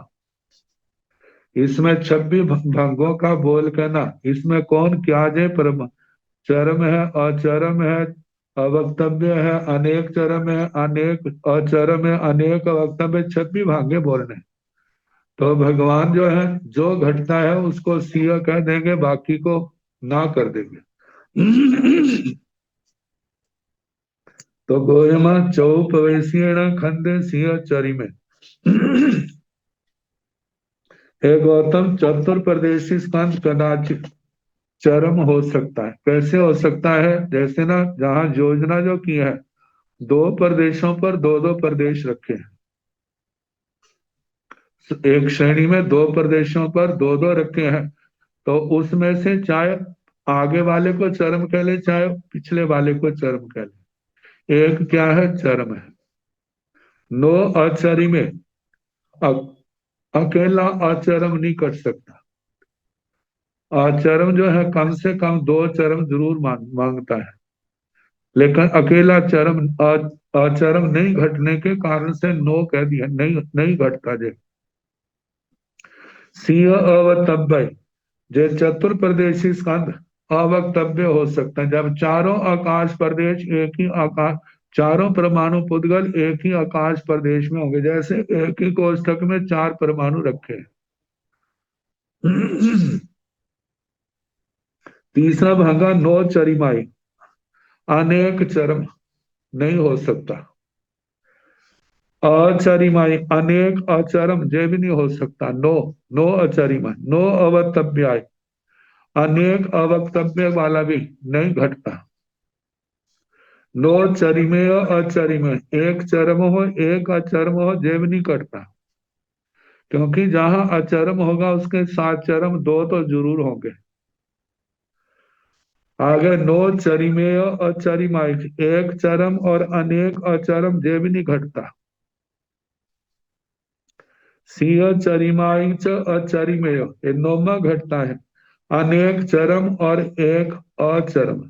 इसमें 26 भंगों का बोल कहना, इसमें कौन क्या जे परम चरम है, अचरम है, अवक्तव्य है, अनेक चरम है, अनेक अचरम है, अनेक अवक्तव्य, 26 भांगे बोलने। तो भगवान जो है जो घटता है उसको सिंह कह देंगे, बाकी को ना कर देंगे। तो गोयमा चौपवेशीण खंडे सिंह चरी में। हे गौतम, चतुर्प्रदेशी स्कंद कदाचित चरम हो सकता है। कैसे हो सकता है? जैसे ना जहां योजना जो की है, दो प्रदेशों पर दो दो प्रदेश रखे हैं, एक श्रेणी में दो प्रदेशों पर दो दो रखे हैं, तो उसमें से चाहे आगे वाले को चरम कह ले, चाहे पिछले वाले को चरम कह ले, एक क्या है? चरम है। नो अचरी में अकेला अचरम नहीं कर सकता। अचरम जो है कम से कम दो चरम जरूर मांगता है, लेकिन अकेला चरम अचरम नहीं घटने के कारण से नो कह दिया, नहीं नहीं घटता। जे सिंह अवतब्य, जे चतुर्प्रदेशी स्कंद अवक्तव्य हो सकता है जब चारों आकाश प्रदेश एक ही आकाश, चारों परमाणु पुद्गल एक ही आकाश प्रदेश में होंगे, जैसे एक ही कोष्ठक में चार परमाणु रखे। तीसरा भागा नो चरिमाई, अनेक चरम नहीं हो सकता। अचरिमाई अनेक अचरम जे भी नहीं हो सकता। नो, नो अचरिमा, नो अवक्तव्याय, अनेक अवक्तव्य वाला भी नहीं घटता। नो चरिमेय अचरिमेय, एक चरम हो एक अचरम हो जे भी नहीं घटता, क्योंकि जहां अचरम होगा उसके साथ चरम दो तो जरूर होंगे। आगे नो चरिमेय अचरिमाय, एक चरम और अनेक अचरम जे भी नहीं घटता। सिंह चरिमाई च अचरिमेय, ये नौमा घटता है। अनेक चरम और एक अचरम,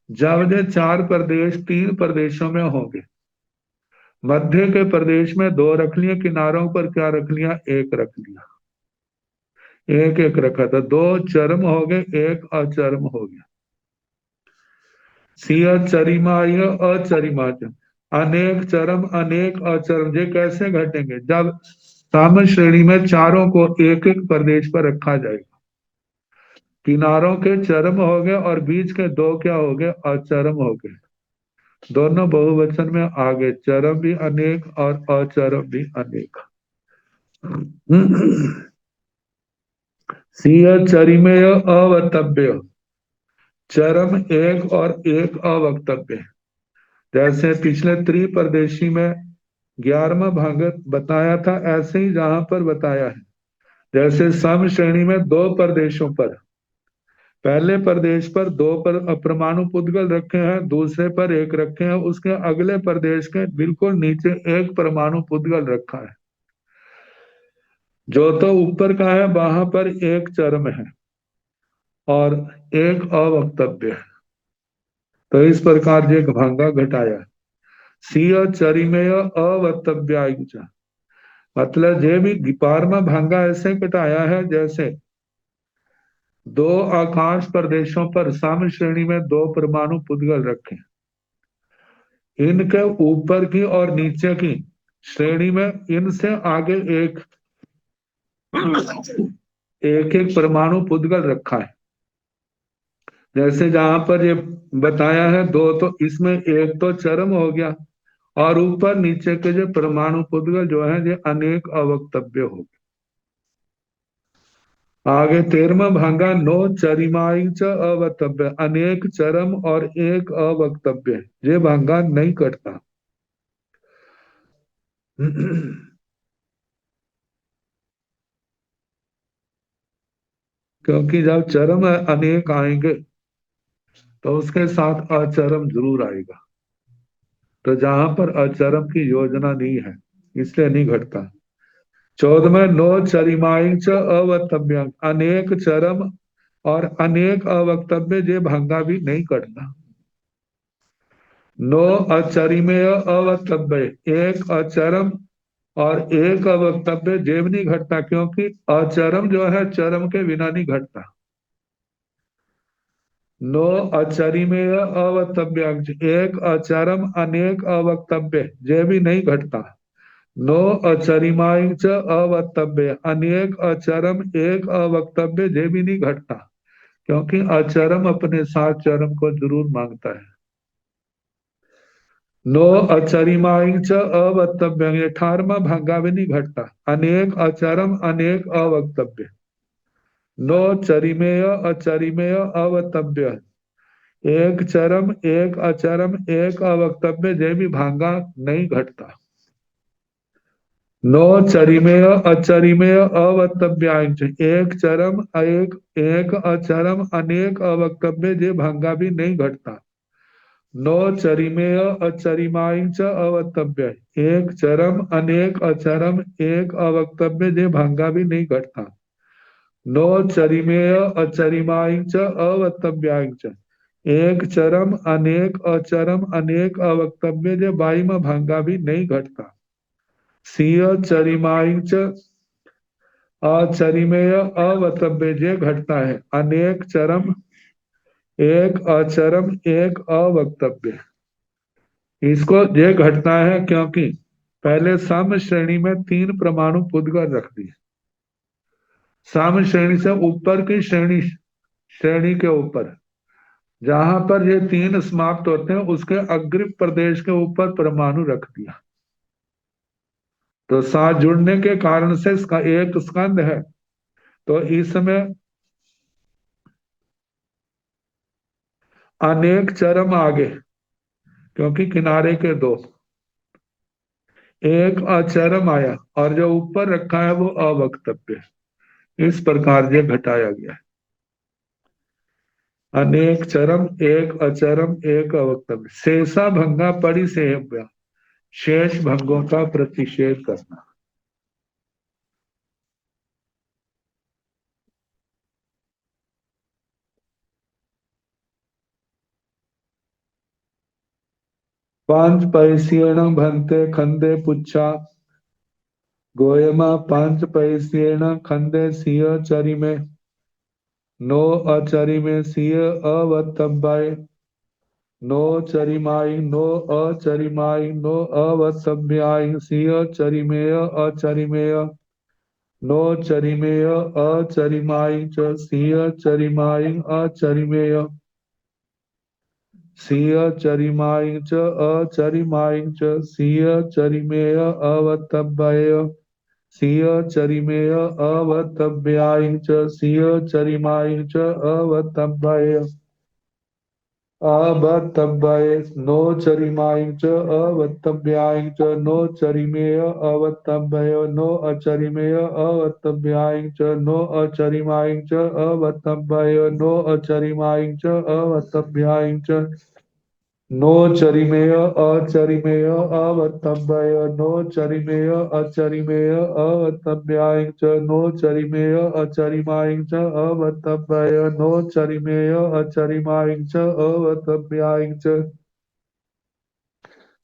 जब ये चार प्रदेश तीन प्रदेशों में होंगे। मध्य के प्रदेश में दो रख लिया, किनारों पर क्या रख लिया, एक रख लिया, एक एक रखा था, दो चरम हो गए एक अचरम हो गया। सिंह चरिमाय अचरिमाच, अनेक चरम अनेक अचरम ये कैसे घटेंगे, जब साम श्रेणी में चारों को एक एक प्रदेश पर रखा जाएगा। किनारों के चरम हो गए और बीच के दो क्या हो गए, अचरम हो गए। दोनों बहुवचन में आ गए, चरम भी अनेक और अचरम भी अनेक। सिंह चरिमेय अवक्तव्य, चरम एक और एक अवक्तव्य। जैसे पिछले त्रिपरदेशी में 11वां भाग बताया था, ऐसे ही जहां पर बताया है। जैसे सम श्रेणी में दो प्रदेशों पर, पहले प्रदेश पर दो पर अपरमाणु पुद्गल रखे हैं, दूसरे पर एक रखे हैं, उसके अगले प्रदेश के बिल्कुल नीचे एक परमाणु पुद्गल रखा है। जो तो ऊपर का है वहां पर एक चरम है और एक अवक्तव्य है। तो इस प्रकार ये भांगा घटाया। सिंह चरिमेय अवक्तव्य, मतलब ये भी 12वां भांगा ऐसे घटाया है जैसे दो आकाश प्रदेशों पर साम श्रेणी में दो परमाणु पुद्गल रखे, इनके ऊपर की और नीचे की श्रेणी में इनसे आगे एक एक एक परमाणु पुद्गल रखा है। जैसे जहां पर ये बताया है दो, तो इसमें एक तो चरम हो गया और ऊपर नीचे के जो परमाणु पुद्गल जो है ये अनेक अवक्तव्य हो गए। आगे 13वां भांगा नो चरिमाई च अवक्तव्य, अनेक चरम और एक अवक्तव्य, ये भांगा नहीं कटता। क्योंकि जब चरम अनेक आएंगे तो उसके साथ अचरम जरूर आएगा। तो जहां पर अचरम की योजना नहीं है इसलिए नहीं घटता। 14वां नो चरिमाई च अवक्तव्य, अनेक चरम और अनेक अवक्तव्य ये भांगा भी नहीं कटता। नो अचरिमेय अवक्तव्य, एक अचरम और एक अवक्तव्य जेब नहीं घटता, क्योंकि अचरम जो है चरम के बिना नहीं घटता। नो अचरिमेय अवक्तव्य, एक अचरम अनेक अवक्तव्य जे भी नहीं घटता। नो अचरिमाई च अवक्तव्य, अनेक अचरम एक अवक्तव्य जे भी नहीं घटता, क्योंकि अचरम अपने साथ चरम को जरूर मांगता है। नो अचरिमाई च अवक्तव्य, 18वां भागा भी नहीं घटता, अनेक अचरम अनेक अवक्तव्य। नो चरिमेय अचरिमेय अवक्तव्य, एक चरम एक अचरम एक अवक्तव्य जे भी भांगा नहीं घटता। नो चरिमेय अचरिमेय अवक्तव्यांश, एक चरम एक एक अचरम अनेक अवक्तव्य जे भांगा भी नहीं घटता। नो चरिमेय अचरिमांश अवक्तव्य, एक चरम अनेक अचरम एक अवक्तव्य जे भांगा भी नहीं घटता। नो चरिमेय अचरिमांश अवक्तव्यांश, एक चरम अनेक अचरम अनेक अवक्तव्य जे 22वां भांगा भी नहीं घटता। सिंह चरिमांश अचरिमेय अवक्तव्य जे घटता है, अनेक चरम एक अचरम एक अवक्तव्य। इसको ये घटना है क्योंकि पहले सम श्रेणी में तीन परमाणु पुद्गल रख दिए। सम श्रेणी से ऊपर की श्रेणी श्रेणी के ऊपर जहां पर ये तीन समाप्त होते हैं उसके अग्रिम प्रदेश के ऊपर परमाणु रख दिया। तो साथ जुड़ने के कारण से इसका एक स्कंद है, तो इसमें अनेक चरम आगे, क्योंकि किनारे के दो, एक अचरम आया और जो ऊपर रखा है वो अवक्तव्य। इस प्रकार ये घटाया गया है। अनेक चरम, एक अचरम, एक अवक्तव्य। शेषा भंगा परिसेव्य, शेष भंगों का प्रतिषेध करना। पांच पैसेण भंते खंदे पुच्छा, गोयमा पांच पैसेण खंदे सिंह चरी में, नो अचरी में सिंह अवतब्बाय, नो चरिमाई नो अचरिमाई नो अवसभ्याय सिंह चरिमेय अचरिमेय, नो चरिमेय अचरिमाई च सिंह चरिमाई अचरिमेय, सिंह चरिमाई च अचरिमाई च सिंह चरिमेय अवतब्बाय, सिंह चरिमेय अवतव्याय च सिंह चरिमाय च अवतव्याय, अवतव्याय नो चरिमाय च अवतव्याय च नो चरिमेय अवतव्याय नो अचरिमेय अवतव्याय च नो अचरिमाय च अवतव्याय नो अचरिमाय च अवतव्याय च नो चरिमेय अचरिमेय अवतव्याय नो चरिमेय अचरिमेय अवतव्याय च नो चरिमेय अचरिमाय च अवतव्याय नो चरिमेय अचरिमाय च अवतव्याय च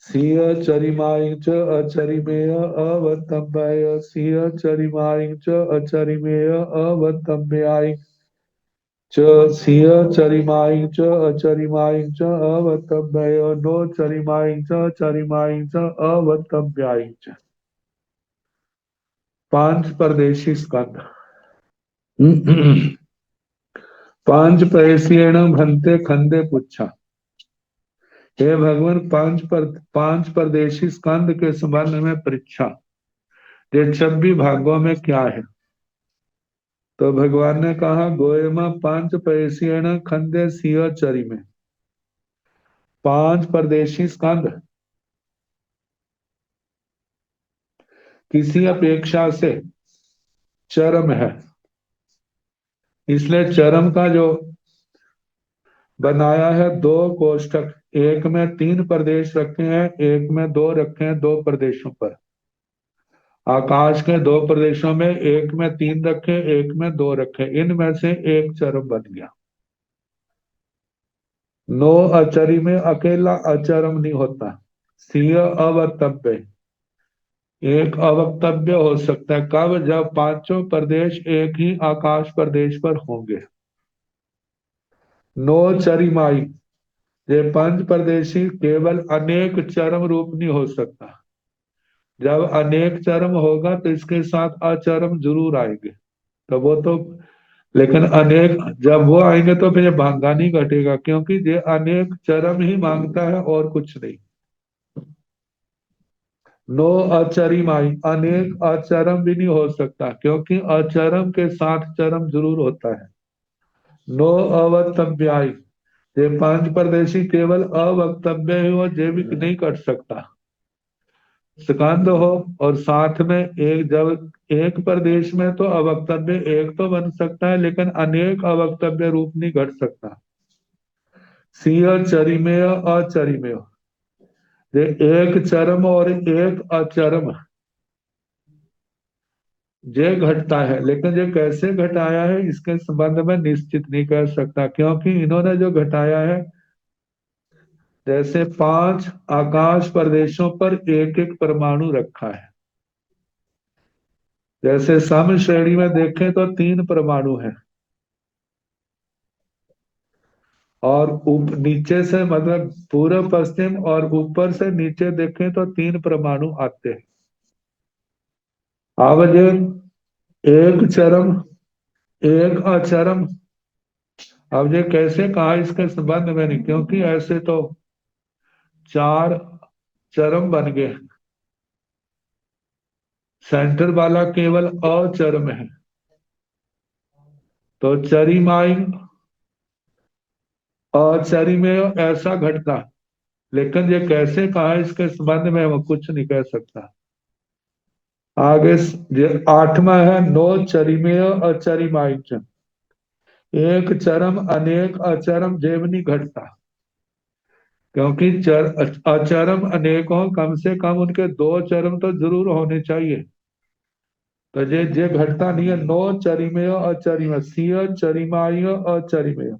सिंह चरिमाय च अचरिमेय अवतव्याय सिंह चरिमाय च अचरिमेय अवतव्याय च सिंह चरिमाय च अचरिमाय च अवतव्याय नो चरिमाय च चरिमाय च अवतव्याय च। पांच परदेशी स्कंद। पांच पैसेण भंते खंदे पुच्छा। हे भगवान, पांच परदेशी स्कंद के संबंध में परीक्षा, ये 26 भागों में क्या है? तो भगवान ने कहा, गोयमा पांच पैसेण खंदे सिंह चरी में। पांच परदेशी स्कंद किसी अपेक्षा से चरम है, इसलिए चरम का जो बनाया है दो कोष्ठक, एक में 3 प्रदेश रखे हैं, एक में 2 रखे हैं, 2 प्रदेशों पर। आकाश के 2 प्रदेशों में एक में 3 रखे, एक में 2 रखे, इनमें से एक चरम बन गया। नो अचरी में अकेला अचरम नहीं होता, सिंह अवतव्य, एक अवक्तव्य हो सकता है। कब? जब पांचों प्रदेश एक ही आकाश प्रदेश पर होंगे। नो चरिमाई, ये पंच प्रदेशी केवल अनेक चरम रूप नहीं हो सकता। जब अनेक चरम होगा तो इसके साथ अचरम जरूर आएंगे, तो वो तो, लेकिन अनेक जब वो आएंगे तो फिर ये भांगा नहीं घटेगा, क्योंकि ये अनेक चरम ही मांगता है और कुछ नहीं। नो अचरिमाई, अनेक अचरम भी नहीं हो सकता, क्योंकि अचरम के साथ चरम जरूर होता है। नो अवक्तव्याय, ये पांच परदेशी केवल अवक्तव्य ही हो, जैविक नहीं कर सकता। स्कंद हो और साथ में एक, जब एक प्रदेश में तो अवक्तव्य एक तो बन सकता है, लेकिन अनेक अवक्तव्य रूप नहीं घट सकता। सिंह चरिमेय अचरिमेय, ये एक चरम और एक अचरम ये घटता है, लेकिन ये कैसे घटाया है इसके संबंध में निश्चित नहीं कर सकता, क्योंकि इन्होंने जो घटाया है, जैसे 5 आकाश प्रदेशों पर एक एक परमाणु रखा है। जैसे सम श्रेणी में देखें तो 3 परमाणु हैं, और नीचे से मतलब पूर्व पश्चिम और ऊपर से नीचे देखें तो 3 परमाणु आते हैं। अब ये एक चरम एक अचरम, अब ये कैसे कहा इसके संबंध में नहीं, क्योंकि ऐसे तो 4 चरम बन गए। सेंटर वाला केवल अचर में है, तो चरिमाई अचरी में ऐसा घटना। लेकिन ये कैसे कहा इसके संबंध में मैं कुछ नहीं कह सकता। आगे ये आठवां है नो चरिमेय अचरिमाई च। एक चरम अनेक अचरम जेवनी घटता, क्योंकि अचरम अनेक हो, कम से कम उनके दो चरम तो जरूर होने चाहिए। तो जे घटता नहीं है। नो चरिमेय अचरिमेय, सिय चरिमाय अचरिमेय।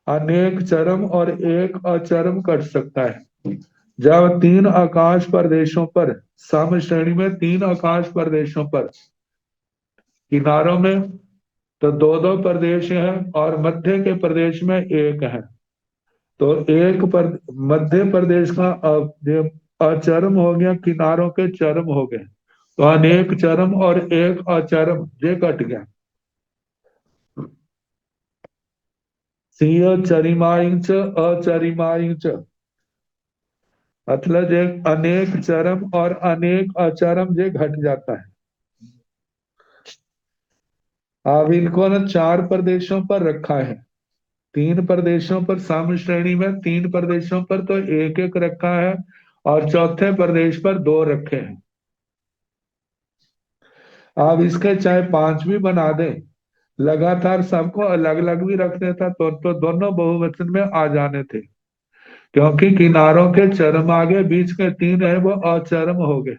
अनेक चरम और एक अचरम कट सकता है। जब तीन आकाश प्रदेशों पर, सम श्रेणी में तीन आकाश प्रदेशों पर, किनारों में तो दो दो प्रदेश हैं और मध्य के प्रदेश में एक है। तो मध्य प्रदेश का ये अचरम हो गया, किनारों के चरम हो गए। तो अनेक चरम और एक अचरम ये कट गया। सिंह चरिमाइंच अचरिमाइंच, मतलब ये अनेक चरम और अनेक अचरम ये घट जाता है। अब इनको ना चार प्रदेशों पर रखा है। तीन प्रदेशों पर सम श्रेणी में, तीन प्रदेशों पर तो एक एक रखा है और चौथे प्रदेश पर दो रखे हैं। आप इसके चाहे पांच भी बना दें, लगातार सबको अलग अलग भी रख देता तो दोनों बहुवचन में आ जाने थे। क्योंकि किनारों के चरम आगे बीच के तीन है वो अचरम हो गए,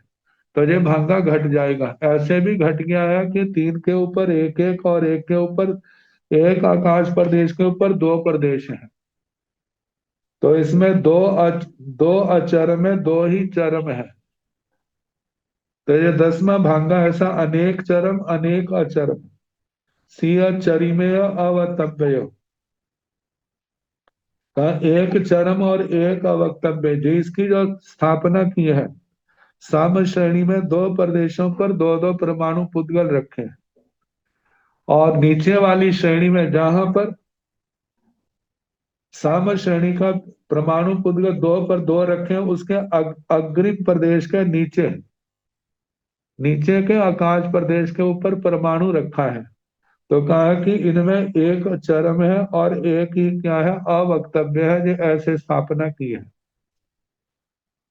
तो ये भांगा घट जाएगा। ऐसे भी घट गया है कि तीन के ऊपर एक एक और एक के ऊपर एक, आकाश प्रदेश के ऊपर दो प्रदेश हैं। तो इसमें दो अचरम है, दो ही चरम है। तो ये 10वां भांगा ऐसा अनेक चरम अनेक अचरम। सिय चरिमेय अवक्तव्य का एक चरम और एक अवक्तव्य, जिसकी जो स्थापना की है। साम श्रेणी में दो प्रदेशों पर दो दो परमाणु पुद्गल रखे, और नीचे वाली श्रेणी में जहां पर साम श्रेणी का परमाणु पुद्गल दो पर दो रखे, उसके अग्रिम प्रदेश के नीचे, नीचे के आकाश प्रदेश के ऊपर परमाणु रखा है। तो कहा कि इनमें एक चरम है और एक ही क्या है, अवक्तव्य है। ये ऐसे स्थापना की है।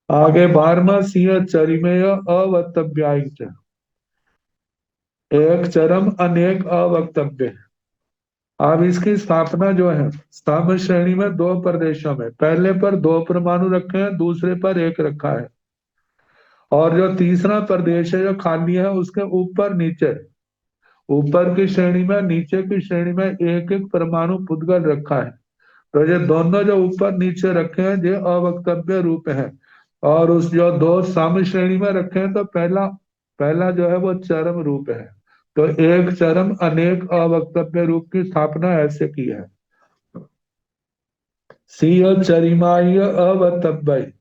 आगे 12वां सिंह चरिमेय अवक्तव्याय, एक चरम अनेक अवक्तव्य। अब इसकी स्थापना जो है, सम श्रेणी में दो प्रदेशों में, पहले पर दो परमाणु रखे हैं, दूसरे पर एक रखा है। और जो तीसरा प्रदेश है जो खाली है, उसके ऊपर नीचे, ऊपर की श्रेणी में नीचे की श्रेणी में एक एक परमाणु पुद्गल रखा है। तो ये दोनों जो ऊपर नीचे रखे हैं ये अवक्तव्य रूप है। और उस जो दो सम श्रेणी में रखे हैं, तो पहला पहला जो है वो चरम रूप है। तो एक चरम अनेक अवक्तव्य रूप की स्थापना ऐसे की है। सिय चरिमाय अवक्तव्य,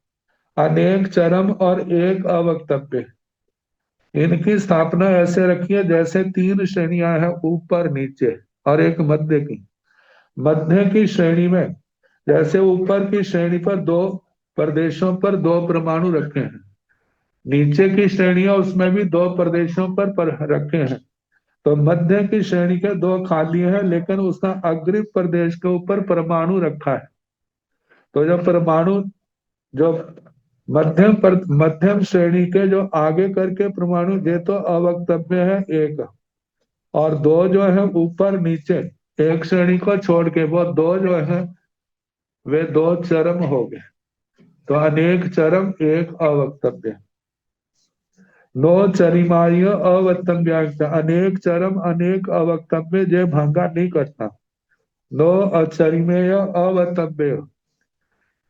अनेक चरम और एक अवक्तव्य, इनकी स्थापना ऐसे रखी है जैसे तीन श्रेणियां हैं, ऊपर नीचे और एक मध्य की। मध्य की श्रेणी में जैसे ऊपर की श्रेणी पर दो प्रदेशों पर दो परमाणु रखे हैं, नीचे की श्रेणियां उसमें भी दो प्रदेशों पर रखे हैं। तो मध्य की श्रेणी के दो खाली हैं, लेकिन उसका अग्रिम प्रदेश के ऊपर परमाणु रखा है। तो जो परमाणु जो मध्यम श्रेणी के जो आगे करके परमाणु, ये तो अवक्तव्य है एक, और दो जो है ऊपर नीचे एक श्रेणी को छोड़ के वो दो जो है वे दो चरम हो गए। तो अनेक चरम एक अवक्तव्य। नो चरिमाय अवक्तव्य, अनेक चरम अनेक अवक्तव्य जे भांगा नहीं करता। नो अचरिमेय अवक्तव्य,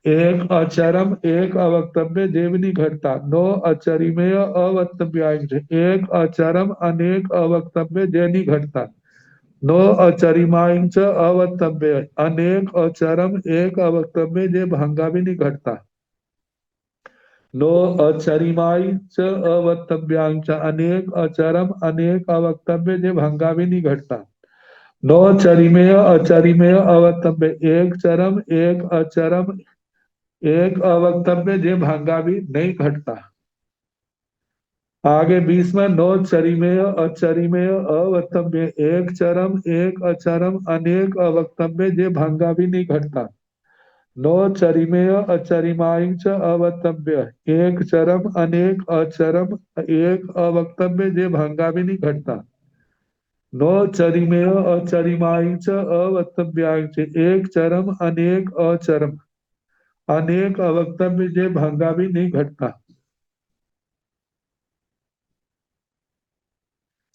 एक अचरम एक अवक्तव्य जेव नहीं घटता। नो अचरिमेय अवक्तव्य, एक अचरम अनेक अवक्तव्य जे नहीं घटता। नो अचरिमांच अवक्तव्य, अनेक अचरम एक अवक्तव्य जे भंगा भी नहीं घटता। नो अचरिमांच अवक्तव्यांच, अनेक अचरम अनेक अवक्तव्य जे भंगा भी नहीं घटता। नो चरिमेय अचरिमेय अवक्तव्य, एक चरम एक अचरम एक अवक्तव्य जे भांगा भी नहीं घटता। आगे 20 में नो चरिमेय अचरिमेय अवक्तव्य, एक चरम एक अचरम अनेक अवक्तव्य जे भंगा भी नहीं घटता। नो चरिमेय अचरिमाई च अवक्तव्य, एक चरम अनेक अचरम एक अवक्तव्य जे भंगा भी नहीं घटता। नो चरिमेय अचरिमाई च अवक्तव्याय च, एक चरम अनेक अचरम अनेक अवक्तव्य जे भंगा भी नहीं घटता।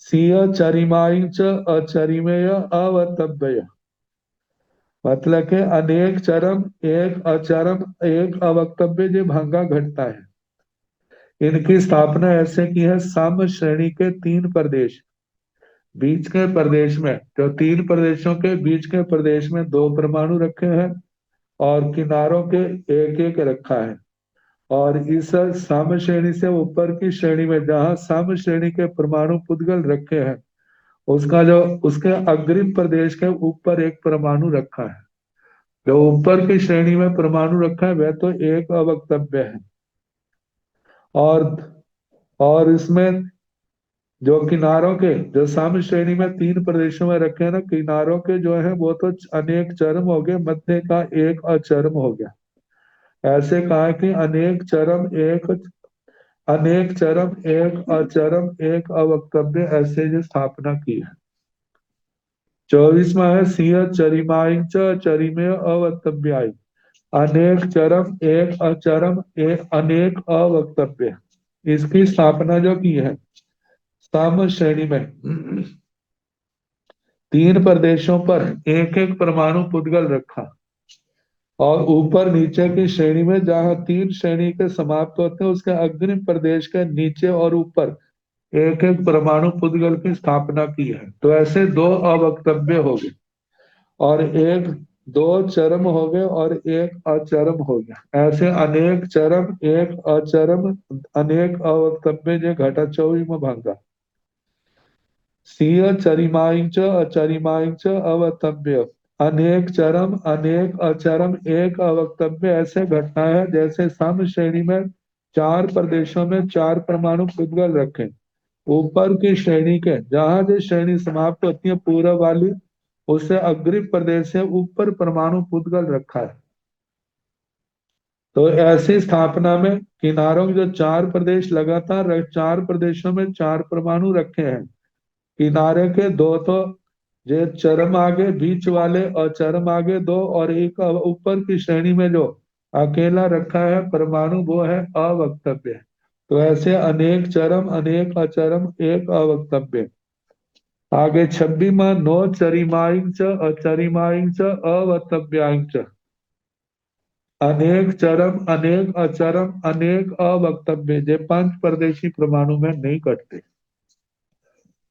सिय चरिमाई च अचरिमेय अवक्तव्य, मतलब के अनेक चरम एक अचरम एक अवक्तव्य जो भंगा घटता है। इनकी स्थापना ऐसे की है, साम श्रेणी के तीन प्रदेश, बीच के प्रदेश में, जो तीन प्रदेशों के बीच के प्रदेश में दो परमाणु रखे हैं और किनारों के एक एक रखा है। और इस साम श्रेणी से ऊपर की श्रेणी में जहां साम श्रेणी के परमाणु पुद्गल रखे हैं, उसका जो उसके अग्रिम प्रदेश के ऊपर एक परमाणु रखा है। जो ऊपर की श्रेणी में परमाणु रखा है वह तो एक अवक्तव्य है। और इसमें जो किनारों के, जो साम श्रेणी में तीन प्रदेशों में रखे हैं ना, किनारों के जो है वो तो अनेक चरम हो गए, मध्य का एक अचरम हो गया। ऐसे कहा कि अनेक चरम एक अचरम एक अवक्तव्य, ऐसे जो स्थापना की है। 24वां है सिंह चरिमाई च चरिमेय अवक्तव्याय, अनेक चरम एक अचरम एक अनेक अवक्तव्य। इसकी स्थापना जो की है, साम श्रेणी में तीन प्रदेशों पर एक एक परमाणु पुद्गल रखा, और ऊपर नीचे की श्रेणी में जहां तीन श्रेणी के समाप्त होते हैं उसके अग्रिम प्रदेश के नीचे और ऊपर एक एक परमाणु पुद्गल की स्थापना की है। तो ऐसे दो अवक्तव्य हो गए, और एक दो चरम हो गए और एक अचरम हो गया। ऐसे अनेक चरम एक अचरम अनेक अवक्तव्य जो घटा 24 में भांगा। सिंह चरिमाई च अचरिमाई च अवक्तव्य, अनेक चरम अनेक अचरम एक अवक्तव्य, ऐसे घटना है जैसे सम श्रेणी में चार प्रदेशों में चार परमाणु पुद्गल रखे। ऊपर की श्रेणी के जहां जो श्रेणी समाप्त होती है पूर्व वाली, उससे अग्रिम प्रदेश से ऊपर परमाणु पुद्गल रखा है। तो ऐसी स्थापना में किनारों के जो चार प्रदेश लगातार चार प्रदेशों में चार परमाणु रखे हैं। किनारे के दो तो जो चरम आगे, बीच वाले और चरम आगे दो, और एक ऊपर की श्रेणी में जो अकेला रखा है परमाणु वो है अवक्तव्य। तो ऐसे अनेक चरम अनेक अचरम एक अवक्तव्य। आगे 26वां नो चरिमाई च अचरिमाई च अवक्तव्याई च, अनेक चरम अनेक अचरम अनेक अवक्तव्य जे पांच परदेशी परमाणु में नहीं कटते।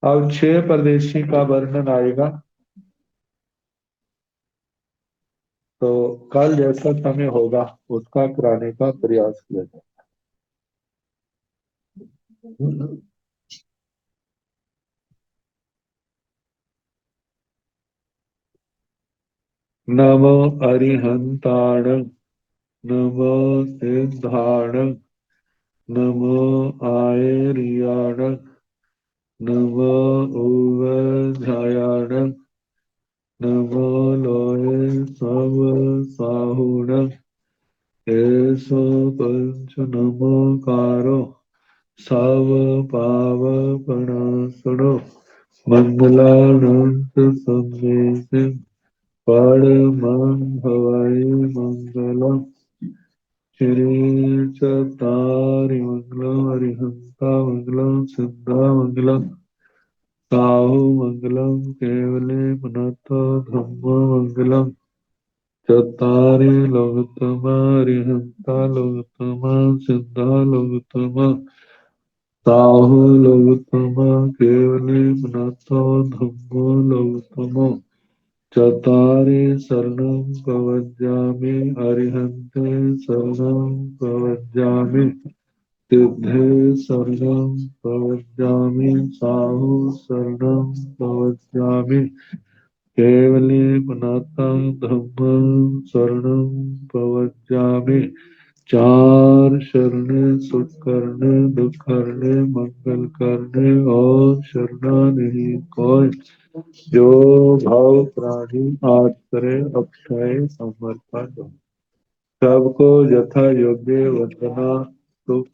अब छह परदेशी का वर्णन आएगा। तो कल जैसा समय होगा उसका कराने का प्रयास किया जाए। नमो अरिहंताण, नमो सिद्धाण, नमो आयरियाण, नमो उवझायाण, नमो लोय सब साहुण, एसो पंच नमोकारो साव पाव पणासुनो, मंगलानंत संदेश परमं हवै मंगलम्। श्री चतारि मंगलम् अरिहंता मंगलम् सिद्धा मंगलम् साहु मंगलम् केवले पुनतो धम्म मंगलम्। चत्तारि लोकतमा अरिहंता लोकतमा सिद्धा लोकतमा साहु लोकतमा केवले पुनतो धम्मो लोकतमो। चत्तारि शरणं प्रवज्जामि अरिहन्ते शरणं प्रवज्जामि सिद्धे शरणं प्रवज्जामि साहु शरणं प्रवज्जामि केवले पुनातं धम्मं शरणं प्रवज्जामि चार शरण सुख करने दुख करने मंगल करने और शरणा नहीं कोई। जो भाव प्राणी आज करे अक्षय समर्पण। सबको यथा योग्य वंदना सुख